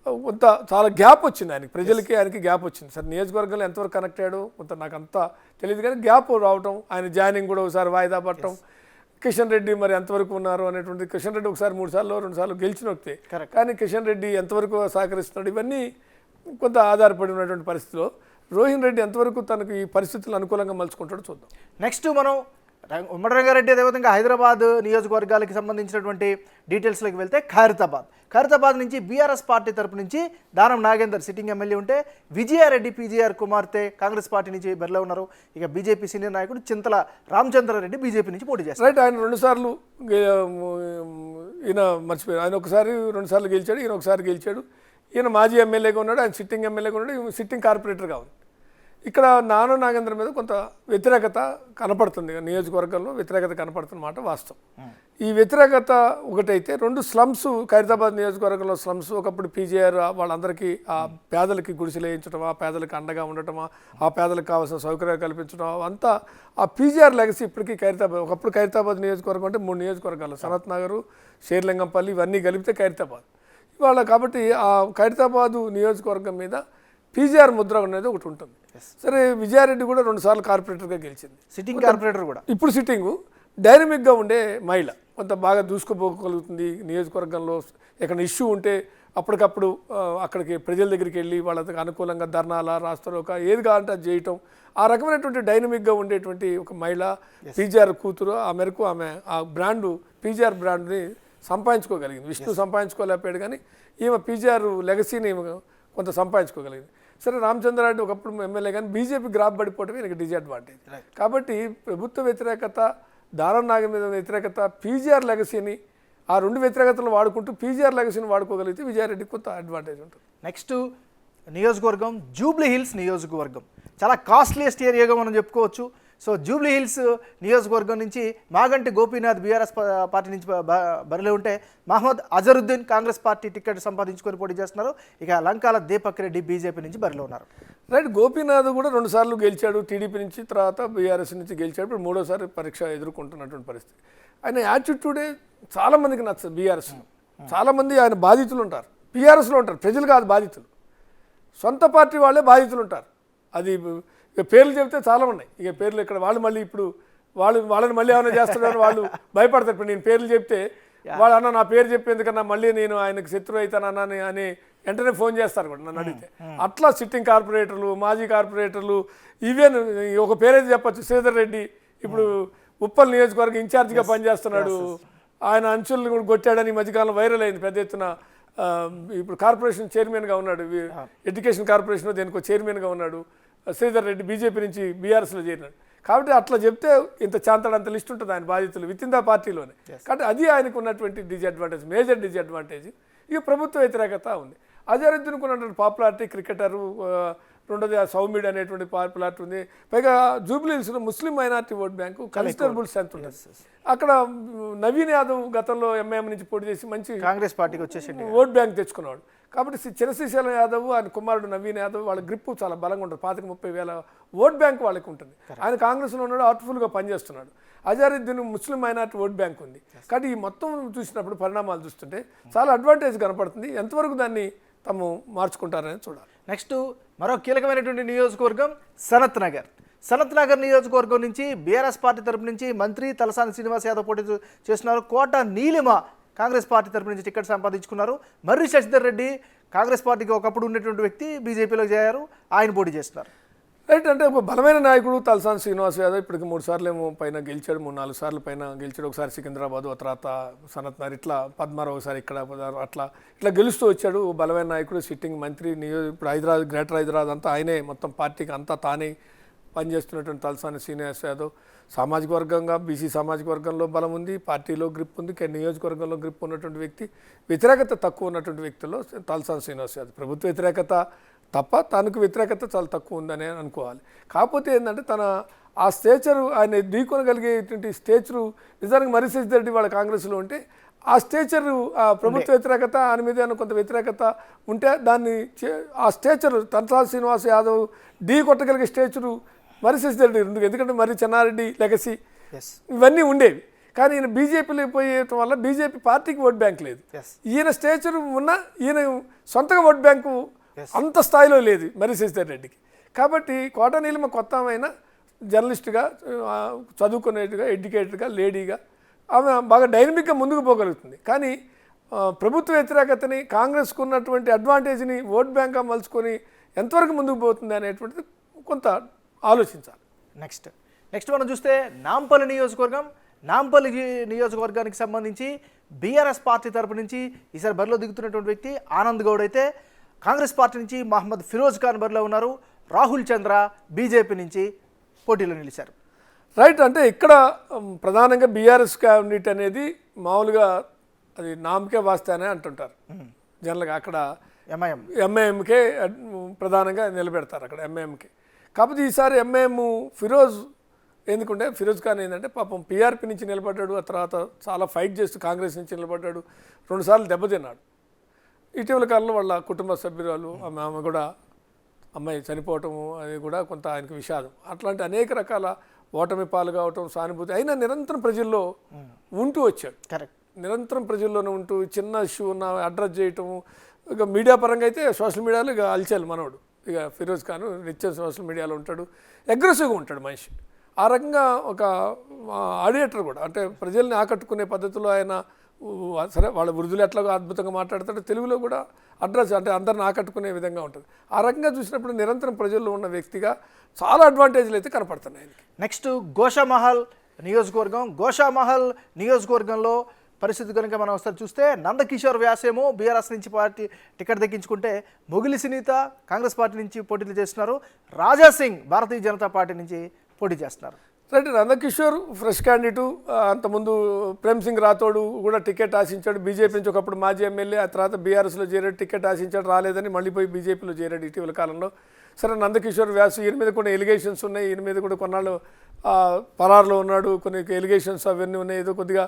కొంత చాలా గ్యాప్ వచ్చింది ఆయనకి, ప్రజలకి ఆయనకి గ్యాప్ వచ్చింది. సరే, నియోజకవర్గంలో ఎంతవరకు కనెక్ట్ అయ్యాడు కొంత నాకు అంతా తెలియదు, కానీ గ్యాప్ రావటం, ఆయన జాయినింగ్ కూడా ఒకసారి వాయిదా పడటం, కిషన్ రెడ్డి మరి ఎంతవరకు ఉన్నారు అనేటువంటి. కిషన్ రెడ్డి ఒకసారి 3 సార్లు 2 సార్లు గెలిచిన వ్యక్తే, కానీ కిషన్ రెడ్డి ఎంతవరకు సహకరిస్తున్నాడు, ఇవన్నీ కొంత ఆధారపడి ఉన్నటువంటి పరిస్థితిలో రోహిన్ రెడ్డి ఎంతవరకు తనకు ఈ పరిస్థితులు అనుకూలంగా మలుచుకుంటాడో చూద్దాం. నెక్స్ట్ మనం ఉమ్మడి రంగారెడ్డి, అదేవిధంగా హైదరాబాద్ నియోజకవర్గాలకి సంబంధించినటువంటి డీటెయిల్స్లోకి వెళ్తే ఖైరతాబాద్ నుంచి బీఆర్ఎస్ పార్టీ తరపు నుంచి దానం నాగేందర్ సిట్టింగ్ ఎమ్మెల్యే ఉంటే విజయారెడ్డి పీజీఆర్ కుమార్తె కాంగ్రెస్ పార్టీ నుంచి బరిలో ఉన్నారు. ఇక బీజేపీ సీనియర్ నాయకుడు చింతల రామచంద్రారెడ్డి బీజేపీ నుంచి పోటీ చేస్తారు. రైట్, ఆయన 2 సార్లు ఈయన మర్చిపోయారు, ఆయన ఒకసారి 2 సార్లు గెలిచాడు, ఈయన ఒకసారి గెలిచాడు. ఈయన మాజీ ఎమ్మెల్యేగా ఉన్నాడు, ఆయన సిట్టింగ్ ఎమ్మెల్యేగా ఉన్నాడు, సిట్టింగ్ కార్పొరేటర్గా ఉంది. ఇక్కడ నానో నాగేంద్ర మీద కొంత వ్యతిరేకత కనపడుతుంది, నియోజకవర్గంలో వ్యతిరేకత కనపడుతున్నమాట వాస్తవం. ఈ వ్యతిరేకత ఒకటైతే, రెండు స్లమ్స్, ఖైరతాబాద్ నియోజకవర్గంలో స్లమ్స్ ఒకప్పుడు పీజీఆర్ వాళ్ళందరికీ ఆ పేదలకి గుడిసెలు వేయించడమా, పేదలకు అండగా ఉండటమా, ఆ పేదలకు కావాల్సిన సౌకర్యాలు కల్పించడం, అంతా ఆ పీజీఆర్ లెగసీ ఇప్పటికీ. ఒకప్పుడు ఖైరతాబాద్ నియోజకవర్గం అంటే 3 నియోజకవర్గాలు, సనత్ నగర్, షేర్లింగంపల్లి, ఇవన్నీ కలిపితే ఖైరతాబాద్ ఇవాళ. కాబట్టి ఆ ఖైరతాబాదు నియోజకవర్గం మీద పీజీఆర్ ముద్ర అనేది ఒకటి ఉంటుంది. సరే, విజయారెడ్డి కూడా 2 సార్లు కార్పొరేటర్గా గెలిచింది, సిట్టింగ్ కార్పొరేటర్ కూడా. ఇప్పుడు సిట్టింగు డైనమిక్గా ఉండే మహిళ, కొంత బాగా దూసుకుపోగలుగుతుంది నియోజకవర్గంలో. ఎక్కడ ఇష్యూ ఉంటే అప్పటికప్పుడు అక్కడికి ప్రజల దగ్గరికి వెళ్ళి వాళ్ళకి అనుకూలంగా ధర్నాల, రాస్తారోక, ఏది కావాలంటే అది చేయటం, ఆ రకమైనటువంటి డైనమిక్గా ఉండేటువంటి ఒక మహిళ పీజీఆర్ కూతురు. ఆ మేరకు ఆమె ఆ బ్రాండు, పీజీఆర్ బ్రాండ్ని సంపాదించుకోగలిగింది. విష్ణు సంపాదించుకోలేకపోయాడు, కానీ ఈమె పీజీఆర్ లెగసీని కొంత సంపాదించుకోగలిగింది. సరే, రామచంద్రారెడ్డి ఒకప్పుడు ఎమ్మెల్యే, కానీ బీజేపీ గ్రాఫ్ పడిపోవడమే ఈయనకి డిసడ్వాంటేజ్. కాబట్టి ప్రభుత్వ వ్యతిరేకత, దానం నాగం మీద వ్యతిరేకత, పీజీఆర్ లెగసీని, ఆ 2 వ్యతిరేకతలు వాడుకుంటూ పీజీఆర్ లెగసీని వాడుకోగలిగితే విజయారెడ్డికి కొంత అడ్వాంటేజ్ ఉంటుంది. నెక్స్ట్ నియోజకవర్గం జూబ్లీ హిల్స్ నియోజకవర్గం. చాలా కాస్ట్లీయెస్ట్ ఏరియాగా మనం చెప్పుకోవచ్చు. సో జూబ్లీ హిల్స్ నియోజకవర్గం నుంచి మాగంటి గోపీనాథ్ బీఆర్ఎస్ పార్టీ నుంచి బరిలో ఉంటే, మహమ్మద్ అజరుద్దీన్ కాంగ్రెస్ పార్టీ టికెట్ సంపాదించుకొని పోటీ చేస్తున్నారు. ఇక లంకాల దీపక్ రెడ్డి బీజేపీ నుంచి బరిలో ఉన్నారు. రైట్, గోపీనాథ్ కూడా 2 సార్లు గెలిచాడు టీడీపీ నుంచి, తర్వాత బీఆర్ఎస్ నుంచి గెలిచాడు. ఇప్పుడు 3వసారి పరీక్ష ఎదుర్కొంటున్నటువంటి పరిస్థితి. ఆయన యాటిట్యూడే చాలామందికి నచ్చదు. బీఆర్ఎస్లో చాలామంది ఆయన బాధితులు ఉంటారు, బీఆర్ఎస్లో ఉంటారు, ప్రజలు కాదు బాధితులు, సొంత పార్టీ వాళ్ళే బాధితులు ఉంటారు. అది ఇక పేర్లు చెబితే చాలా ఉన్నాయి. ఇక పేర్లు ఇక్కడ వాళ్ళు మళ్ళీ ఇప్పుడు వాళ్ళని మళ్ళీ ఏమైనా చేస్తున్నారు, వాళ్ళు భయపడతారు. ఇప్పుడు నేను పేర్లు చెప్తే వాళ్ళు అన్న నా పేరు చెప్పేందుకన్నా మళ్ళీ నేను ఆయనకు శత్రువు అవుతానన్నా అని వెంటనే ఫోన్ చేస్తారు కూడా నన్ను అడిగితే. అట్లా సిట్టింగ్ కార్పొరేటర్లు, మాజీ కార్పొరేటర్లు, ఈవెన్ ఒక పేరైతే చెప్పచ్చు, శ్రీధర్ రెడ్డి ఇప్పుడు ఉప్పల్ నియోజకవర్గం ఇన్ఛార్జిగా పనిచేస్తున్నాడు. ఆయన అంచులను కూడా కొట్టాడని ఈ మధ్యకాలంలో వైరల్ అయింది పెద్ద ఎత్తున. ఇప్పుడు కార్పొరేషన్ చైర్మన్గా ఉన్నాడు, ఎడ్యుకేషన్ కార్పొరేషన్ దేనికో చైర్మన్గా ఉన్నాడు శ్రీధర్ రెడ్డి, బీజేపీ నుంచి బీఆర్ఎస్లో చేరినాడు. కాబట్టి అట్లా చెప్తే ఇంత చాంతాడంత లిస్ట్ ఉంటుంది ఆయన బాధితులు విత్ ఇన్ ద పార్టీలోనే. కాబట్టి అది ఆయనకు ఉన్నటువంటి డిసడ్వాంటేజ్, మేజర్ డిసడ్వాంటేజ్. ఇక ప్రభుత్వ వ్యతిరేకత ఉంది. అజరుద్దీన్కు ఉన్నటువంటి పాపులారిటీ, క్రికెటరు, రెండోది సౌమ్యుడ్ అనేటువంటి పాపులారిటీ ఉంది. పైగా జూబ్లీ హిల్స్లో Muslim minority vote bank considerable strength ఉంటుంది. అక్కడ నవీన్ యాదవ్ గతంలో ఎంఐఎం నుంచి పోటీ చేసి మంచి కాంగ్రెస్ పార్టీకి వచ్చేసి ఓట్ బ్యాంక్ తెచ్చుకున్నాడు. కాబట్టి చిరశ్రీశైలం యాదవ్, ఆయన కుమారుడు నవీన్ యాదవ్, వాళ్ళ గ్రిప్ చాలా బలంగా ఉంటుంది. 25,000 ఓట్ బ్యాంక్ వాళ్ళకి ఉంటుంది. ఆయన కాంగ్రెస్లో ఉన్నాడు, హార్ట్ఫుల్గా పనిచేస్తున్నాడు. అజరుద్దీన్ ముస్లిం మైనారిటీ ఓట్ బ్యాంక్ ఉంది. కాబట్టి ఈ మొత్తం చూసినప్పుడు పరిణామాలు చూస్తుంటే చాలా అడ్వాంటేజ్ కనపడుతుంది. ఎంతవరకు దాన్ని తాము మార్చుకుంటారని చూడాలి. నెక్స్ట్ మరో కీలకమైనటువంటి నియోజకవర్గం సనత్ నగర్. సనత్ నగర్ నియోజకవర్గం నుంచి బీఆర్ఎస్ పార్టీ తరపు నుంచి మంత్రి తలసాని శ్రీనివాస్ యాదవ్ పోటీ చేస్తున్నారు. కోట నీలిమ కాంగ్రెస్ పార్టీ తరపు నుంచి టికెట్ సంపాదించుకున్నారు. మర్రి శశిధర్ రెడ్డి కాంగ్రెస్ పార్టీకి ఒకప్పుడు ఉన్నటువంటి వ్యక్తి, బీజేపీలో చేరారు, ఆయన పోటీ చేస్తున్నారు. రైట్, అంటే ఒక బలమైన నాయకుడు తలసాని శ్రీనివాస్ యాదవ్ ఇప్పటికి 3 సార్లు ఏమో పైన గెలిచాడు, 3-4 సార్లు పైన గెలిచాడు. ఒకసారి సికింద్రాబాద్, తర్వాత సనత్ నగర్, ఇట్లా పద్మారావు ఒకసారి ఇక్కడ, అట్లా గెలుస్తూ వచ్చాడు. బలమైన నాయకుడు, సిట్టింగ్ మంత్రి. ఇప్పుడు హైదరాబాద్, గ్రేటర్ హైదరాబాద్ అంతా ఆయనే, మొత్తం పార్టీకి అంతా తానే పనిచేస్తున్నటువంటి తలసాని శ్రీనివాస్ యాదవ్ సామాజిక వర్గంగా, బీసీ సామాజిక వర్గంలో బలం ఉంది, పార్టీలో గ్రిప్ ఉంది, నియోజకవర్గంలో గ్రిప్ ఉన్నటువంటి వ్యక్తి. వ్యతిరేకత తక్కువ ఉన్నటువంటి వ్యక్తుల్లో తలసాని శ్రీనివాస్ యాదవ్. ప్రభుత్వ వ్యతిరేకత తప్ప తనకు వ్యతిరేకత చాలా తక్కువ ఉందని అనుకోవాలి. కాకపోతే ఏంటంటే తన ఆ స్టేచరు, ఆయన ఢీకొనగలిగేటువంటి స్టేచరు నిజానికి మర్రి శశిధర్ రెడ్డి వాళ్ళ కాంగ్రెస్లో ఉంటే ఆ స్టేచరు, ఆ ప్రభుత్వ వ్యతిరేకత, ఆయన మీద కొంత వ్యతిరేకత ఉంటే దాన్ని ఆ స్టేచరు తలసాని శ్రీనివాస్ యాదవ్ ఢీ కొట్టగలిగే స్టేచరు మర్రి శశిధర్ రెడ్డి. ఎందుకంటే మర్రి చెన్నారెడ్డి లెగసీ ఇవన్నీ ఉండేవి. కానీ ఈయన బీజేపీలో పోయేయటం వల్ల బీజేపీ పార్టీకి ఓట్ బ్యాంక్ లేదు. ఈయన స్టేచరు ఉన్నా ఈయన సొంతగా ఓట్ బ్యాంకు అంత స్థాయిలో లేదు మర్రి శశిధర్ రెడ్డికి. కాబట్టి కోట నీలిమ కొత్త అయినా జర్నలిస్ట్గా, చదువుకునేట్టుగా, ఎడ్యుకేటెడ్గా, లేడీగా ఆమె బాగా డైనమిక్గా ముందుకు పోగలుగుతుంది. కానీ ప్రభుత్వ వ్యతిరేకతని, కాంగ్రెస్కు ఉన్నటువంటి అడ్వాంటేజ్ని ఓట్ బ్యాంక్గా మలుచుకొని ఎంతవరకు ముందుకు పోతుంది అనేటువంటిది కొంత ఆలోచించాలి. నెక్స్ట్ మనం చూస్తే నాంపల్లి నియోజకవర్గం. నాంపల్లి నియోజకవర్గానికి సంబంధించి బీఆర్ఎస్ పార్టీ తరపు నుంచి ఈసారి బరిలో దిగుతున్నటువంటి వ్యక్తి ఆనంద్ గౌడ్ అయితే, కాంగ్రెస్ పార్టీ నుంచి మహమ్మద్ ఫిరోజ్ ఖాన్ బరిలో ఉన్నారు. రాహుల్ చంద్ర బీజేపీ నుంచి పోటీలో నిలిచారు. రైట్, అంటే ఇక్కడ ప్రధానంగా బీఆర్ఎస్ క్యాండిడేట్ అనేది మామూలుగా అది నామకే వాస్తానే అంటుంటారు జనరల్గా. అక్కడ ఎంఐఎంకే ప్రధానంగా నిలబెడతారు అక్కడ ఎంఐఎంకే. కాకపోతే ఈసారి ఎంఐఎం ఫిరోజ్ ఎందుకంటే ఫిరోజ్ ఖాన్ ఏంటంటే పాపం పీఆర్పీ నుంచి నిలబడ్డాడు, ఆ తర్వాత చాలా ఫైట్ చేస్తూ కాంగ్రెస్ నుంచి నిలబడ్డాడు, 2 సార్లు దెబ్బతిన్నాడు. ఇటీవల కాలంలో వాళ్ళ కుటుంబ సభ్యురాలు ఆమె కూడా అమ్మాయి చనిపోవటము అది కూడా కొంత ఆయనకు విషాదం. అట్లాంటి అనేక రకాల ఓటమి పాలు కావటం, సానుభూతి అయినా నిరంతరం ప్రజల్లో ఉంటూ వచ్చాడు. కరెక్ట్. నిరంతరం ప్రజల్లోనే ఉంటూ చిన్న ఇష్యూ ఉన్న అడ్రస్ చేయటము. ఇక మీడియా పరంగా అయితే సోషల్ మీడియాలో ఇక అల్చాలి మనోడు. ఇక ఫిరోజ్ ఖాన్ నిత్యం సోషల్ మీడియాలో ఉంటాడు, అగ్రెసివ్గా ఉంటాడు మనిషి. ఆ రకంగా ఒక ఆడియేటర్ కూడా, అంటే ప్రజల్ని ఆకట్టుకునే పద్ధతిలో ఆయన సరే వాళ్ళ వృద్ధులు ఎట్లా అద్భుతంగా మాట్లాడతాడు, తెలుగులో కూడా అడ్రస్ అంటే అందరిని ఆకట్టుకునే విధంగా ఉంటుంది. ఆ రకంగా చూసినప్పుడు నిరంతరం ప్రజల్లో ఉన్న వ్యక్తిగా చాలా అడ్వాంటేజ్లు అయితే కనపడుతున్నాయి ఆయనకి. నెక్స్ట్ గోషామహల్ నియోజకవర్గం. గోషామహల్ నియోజకవర్గంలో పరిస్థితి కనుక మనం ఒకసారి చూస్తే నందకిషోర్ వ్యాసేమో బీఆర్ఎస్ నుంచి పార్టీ టికెట్ దక్కించుకుంటే మొగిలి సునీత కాంగ్రెస్ పార్టీ నుంచి పోటీలు చేస్తున్నారు, రాజా సింగ్ భారతీయ జనతా పార్టీ నుంచి పోటీ చేస్తున్నారు. రైట్. Nandakishore fresh candidate. అంతకుముందు ప్రేమ్ సింగ్ రాథోడ్ కూడా టికెట్ ఆశించాడు, బీజేపీ నుంచి ఒకప్పుడు మాజీ ఎమ్మెల్యే, ఆ తర్వాత బీఆర్ఎస్లో చేరాడు, టికెట్ ఆశించాడు, రాలేదని మళ్ళీ పోయి బీజేపీలో చేరాడు ఇటీవల కాలంలో. సరే నందకిషోర్ వ్యాసు ఈయన మీద కొన్ని ఎలిగేషన్స్ ఉన్నాయి, ఈయన మీద కూడా కొన్నాళ్ళు పరారులో ఉన్నాడు, కొన్ని ఎలిగేషన్స్ అవన్నీ ఉన్నాయి, ఏదో కొద్దిగా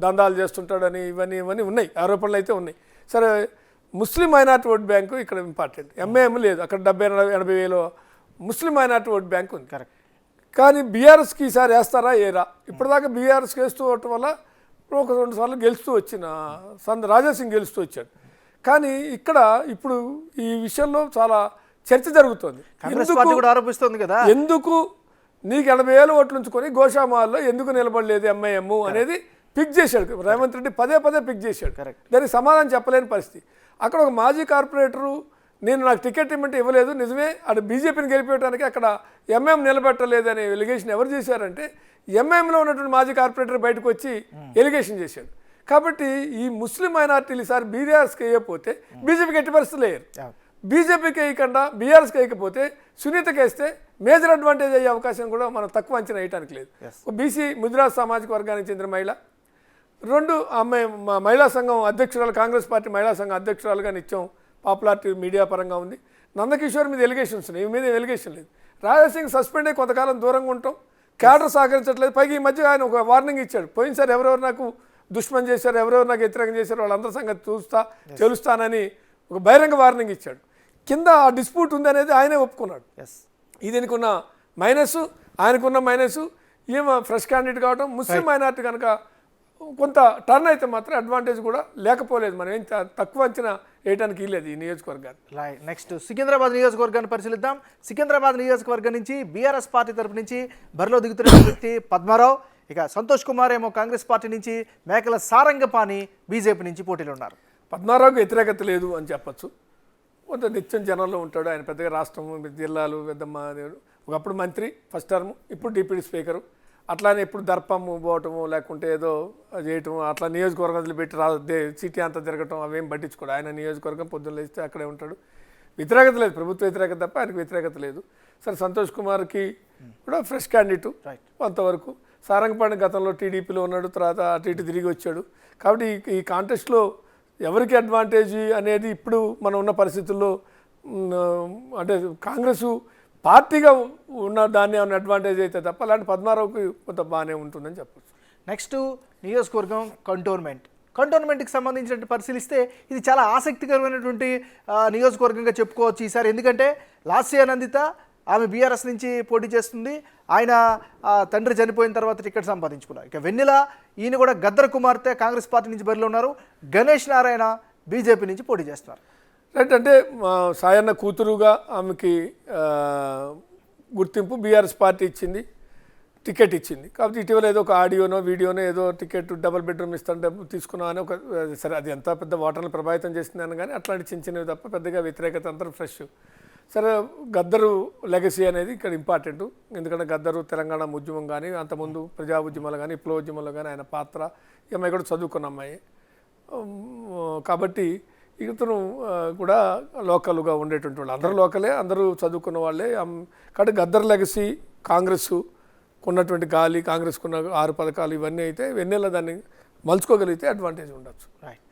దందాలు చేస్తుంటాడని ఇవన్నీ ఉన్నాయి, ఆరోపణలు అయితే ఉన్నాయి. సరే ముస్లిం మైనార్టీ ఓట్ బ్యాంకు ఇక్కడ ఇంపార్టెంట్. ఎంఐఎం లేదు, అక్కడ 70-80 వేలు ముస్లిం మైనార్టీ ఓట్ బ్యాంక్ ఉంది. కరెక్ట్. కానీ బీఆర్ఎస్కి ఈసారి వేస్తారా ఏరా? ఇప్పటిదాకా బీఆర్ఎస్కి వేస్తూ ఉండటం వల్ల 1-2 సార్లు గెలుస్తూ వచ్చిన రాజాసింగ్ గెలుస్తూ వచ్చాడు. కానీ ఇక్కడ ఇప్పుడు ఈ విషయంలో చాలా చర్చ జరుగుతుంది. ఆరోపిస్తుంది కదా, ఎందుకు నీకు 80,000 ఓట్లు ఉంచుకొని గోషామహల్లో ఎందుకు నిలబడలేదు ఎంఐఎం అనేది పిక్ చేశాడు రేవంత్ రెడ్డి, పదే పిక్ చేశాడు. దానికి సమాధానం చెప్పలేని పరిస్థితి. అక్కడ ఒక మాజీ కార్పొరేటరు నాకు టికెట్ ఇవ్వమంటే ఇవ్వలేదు, నిజమే అక్కడ బీజేపీని గెలిపేయడానికి అక్కడ ఎంఐఎం నిలబెట్టలేదు అనే ఎలిగేషన్ ఎవరు చేశారంటే ఎంఐఎంలో ఉన్నటువంటి మాజీ కార్పొరేటర్ బయటకు వచ్చి ఎలిగేషన్ చేశాడు. కాబట్టి ఈ ముస్లిం మైనార్టీలు ఈసారి బీఆర్ఎస్కి వేయకపోతే బీజేపీకి ఎట్టి పరిస్థితులు వేయరు. బీజేపీకి వేయకుండా బీఆర్ఎస్కి వేయకపోతే సునీతకి వేస్తే మేజర్ అడ్వాంటేజ్ అయ్యే అవకాశం కూడా మనం తక్కువ అంచనా వేయడానికి లేదు. బీసీ ముదిరాజ్ సామాజిక వర్గానికి చెందిన మహిళ, 2 అమ్మాయి మహిళా సంఘం అధ్యక్షురాలు, కాంగ్రెస్ పార్టీ మహిళా సంఘం అధ్యక్షురాలుగా నిత్యం పాపులారిటీ మీడియా పరంగా ఉంది. నందకిషోర్ మీద ఎలిగేషన్స్ ఉన్నాయి, ఈ మీద ఎలిగేషన్ లేదు. రాజాసింగ్ సస్పెండ్ అయ్యి కొంతకాలం దూరంగా ఉంటాం, క్యాడర్ సహకరించట్లేదు. పైగా ఈ మధ్య ఆయన ఒక వార్నింగ్ ఇచ్చాడు, పోయినసారి ఎవరెవరు నాకు దుష్మన్ చేశారు, ఎవరెవరు నాకు వ్యతిరేకం చేశారు వాళ్ళందరి సంగతి తెలుస్తానని ఒక బహిరంగ వార్నింగ్ ఇచ్చాడు. కింద ఆ డిస్ప్యూట్ ఉంది అనేది ఆయనే ఒప్పుకున్నాడు. దీనికి ఉన్న మైనస్, ఆయనకున్న మైనస్, ఈమె ఫ్రెష్ క్యాండిడేట్ కావడం, ముస్లిం మైనార్టీ కనుక కొంత టర్న్ అయితే మాత్రం అడ్వాంటేజ్ కూడా లేకపోలేదు. మనం ఏం తక్కువ అంచనా వేయడానికి లేదు ఈ నియోజకవర్గాన్ని. నెక్స్ట్ సికింద్రాబాద్ నియోజకవర్గాన్ని పరిశీలిద్దాం. సికింద్రాబాద్ నియోజకవర్గం నుంచి బీఆర్ఎస్ పార్టీ తరపు నుంచి బరిలో దిగుతున్న వ్యక్తి పద్మారావు, ఇక సంతోష్ కుమార్ ఏమో కాంగ్రెస్ పార్టీ నుంచి, మేకల సారంగపాణి బీజేపీ నుంచి పోటీలు ఉన్నారు. పద్మారావుకి వ్యతిరేకత లేదు అని చెప్పచ్చు. కొంత నిత్యం జనంలో ఉంటాడు, ఆయన పెద్దగా రాష్ట్రం జిల్లాలు పెద్దమ్మ ఒకప్పుడు మంత్రి ఫస్ట్ టర్మ్, ఇప్పుడు డిప్యూటీ స్పీకరు. అట్లానే ఎప్పుడు దర్పము పోవటము లేకుంటే ఏదో చేయటము, అట్లా నియోజకవర్గం వదిలిపెట్టి సిటీ అంతా తిరగటం అవేం పట్టించుకోడు. ఆయన నియోజకవర్గం పొద్దున్న లేస్తే అక్కడే ఉంటాడు. వ్యతిరేకత లేదు, ప్రభుత్వ వ్యతిరేకత తప్ప ఆయనకు వ్యతిరేకత లేదు. సరే సంతోష్ కుమార్కి కూడా ఫ్రెష్ క్యాండిడేటు కొంతవరకు. సారంగపాణి గతంలో టీడీపీలో ఉన్నాడు, తర్వాత అటు ఇటు తిరిగి వచ్చాడు. కాబట్టి ఈ కాంటెస్ట్లో ఎవరికి అడ్వాంటేజ్ అనేది ఇప్పుడు మనం ఉన్న పరిస్థితుల్లో అంటే కాంగ్రెస్ పార్టీగా ఉన్న దాన్ని ఏమైనా అడ్వాంటేజ్ అయితే తప్ప అలాంటి పద్మారావుకి కొంత బాగానే ఉంటుందని చెప్పచ్చు. నెక్స్ట్ నియోజకవర్గం కంటోన్మెంట్కి సంబంధించినట్టు పరిశీలిస్తే ఇది చాలా ఆసక్తికరమైనటువంటి నియోజకవర్గంగా చెప్పుకోవచ్చు ఈసారి. ఎందుకంటే లాస్య నందిత ఆమె బీఆర్ఎస్ నుంచి పోటీ చేస్తుంది, ఆయన తండ్రి చనిపోయిన తర్వాత టికెట్ సంపాదించుకున్నారు. ఇక వెన్నెల ఈయన కూడా గద్దర్ కుమార్తె కాంగ్రెస్ పార్టీ నుంచి బరిలో ఉన్నారు, గణేష్ నారాయణ బీజేపీ నుంచి పోటీ చేస్తున్నారు. రైట్. అంటే సాయన్న కూతురుగా ఆమెకి గుర్తింపు బీఆర్ఎస్ పార్టీ ఇచ్చింది, టికెట్ ఇచ్చింది. కాబట్టి ఇటీవల ఏదో ఒక ఆడియోనో వీడియోనో ఏదో టికెట్ డబుల్ బెడ్రూమ్ ఇస్తాను తీసుకున్నాం అని ఒక, సరే అది ఎంత పెద్ద ఓటర్లు ప్రభావితం చేస్తున్నాను కానీ అట్లాంటి చిన్నవి తప్ప పెద్దగా వ్యతిరేకత అందరూ ఫ్రెష్. సరే గద్దరు లెగసీ అనేది ఇక్కడ ఇంపార్టెంట్. ఎందుకంటే గద్దరు తెలంగాణ ఉద్యమం కానీ అంతకుముందు ప్రజా ఉద్యమాలు కానీ విప్లవ ఉద్యమంలో కానీ ఆయన పాత్ర, ఈ అమ్మాయి కూడా చదువుకున్న అమ్మాయి కాబట్టి ఇతను కూడా లోకల్గా ఉండేటువంటి వాళ్ళు, అందరూ లోకలే, అందరూ చదువుకున్న వాళ్ళే. కాబట్టి గద్దర్ లెగసీ, కాంగ్రెస్ ఉన్నటువంటి గాలి, కాంగ్రెస్కున్న 6 పథకాలు ఇవన్నీ అయితే వెన్నెల దాన్ని మలుచుకోగలిగితే అడ్వాంటేజ్ ఉండొచ్చు. రైట్.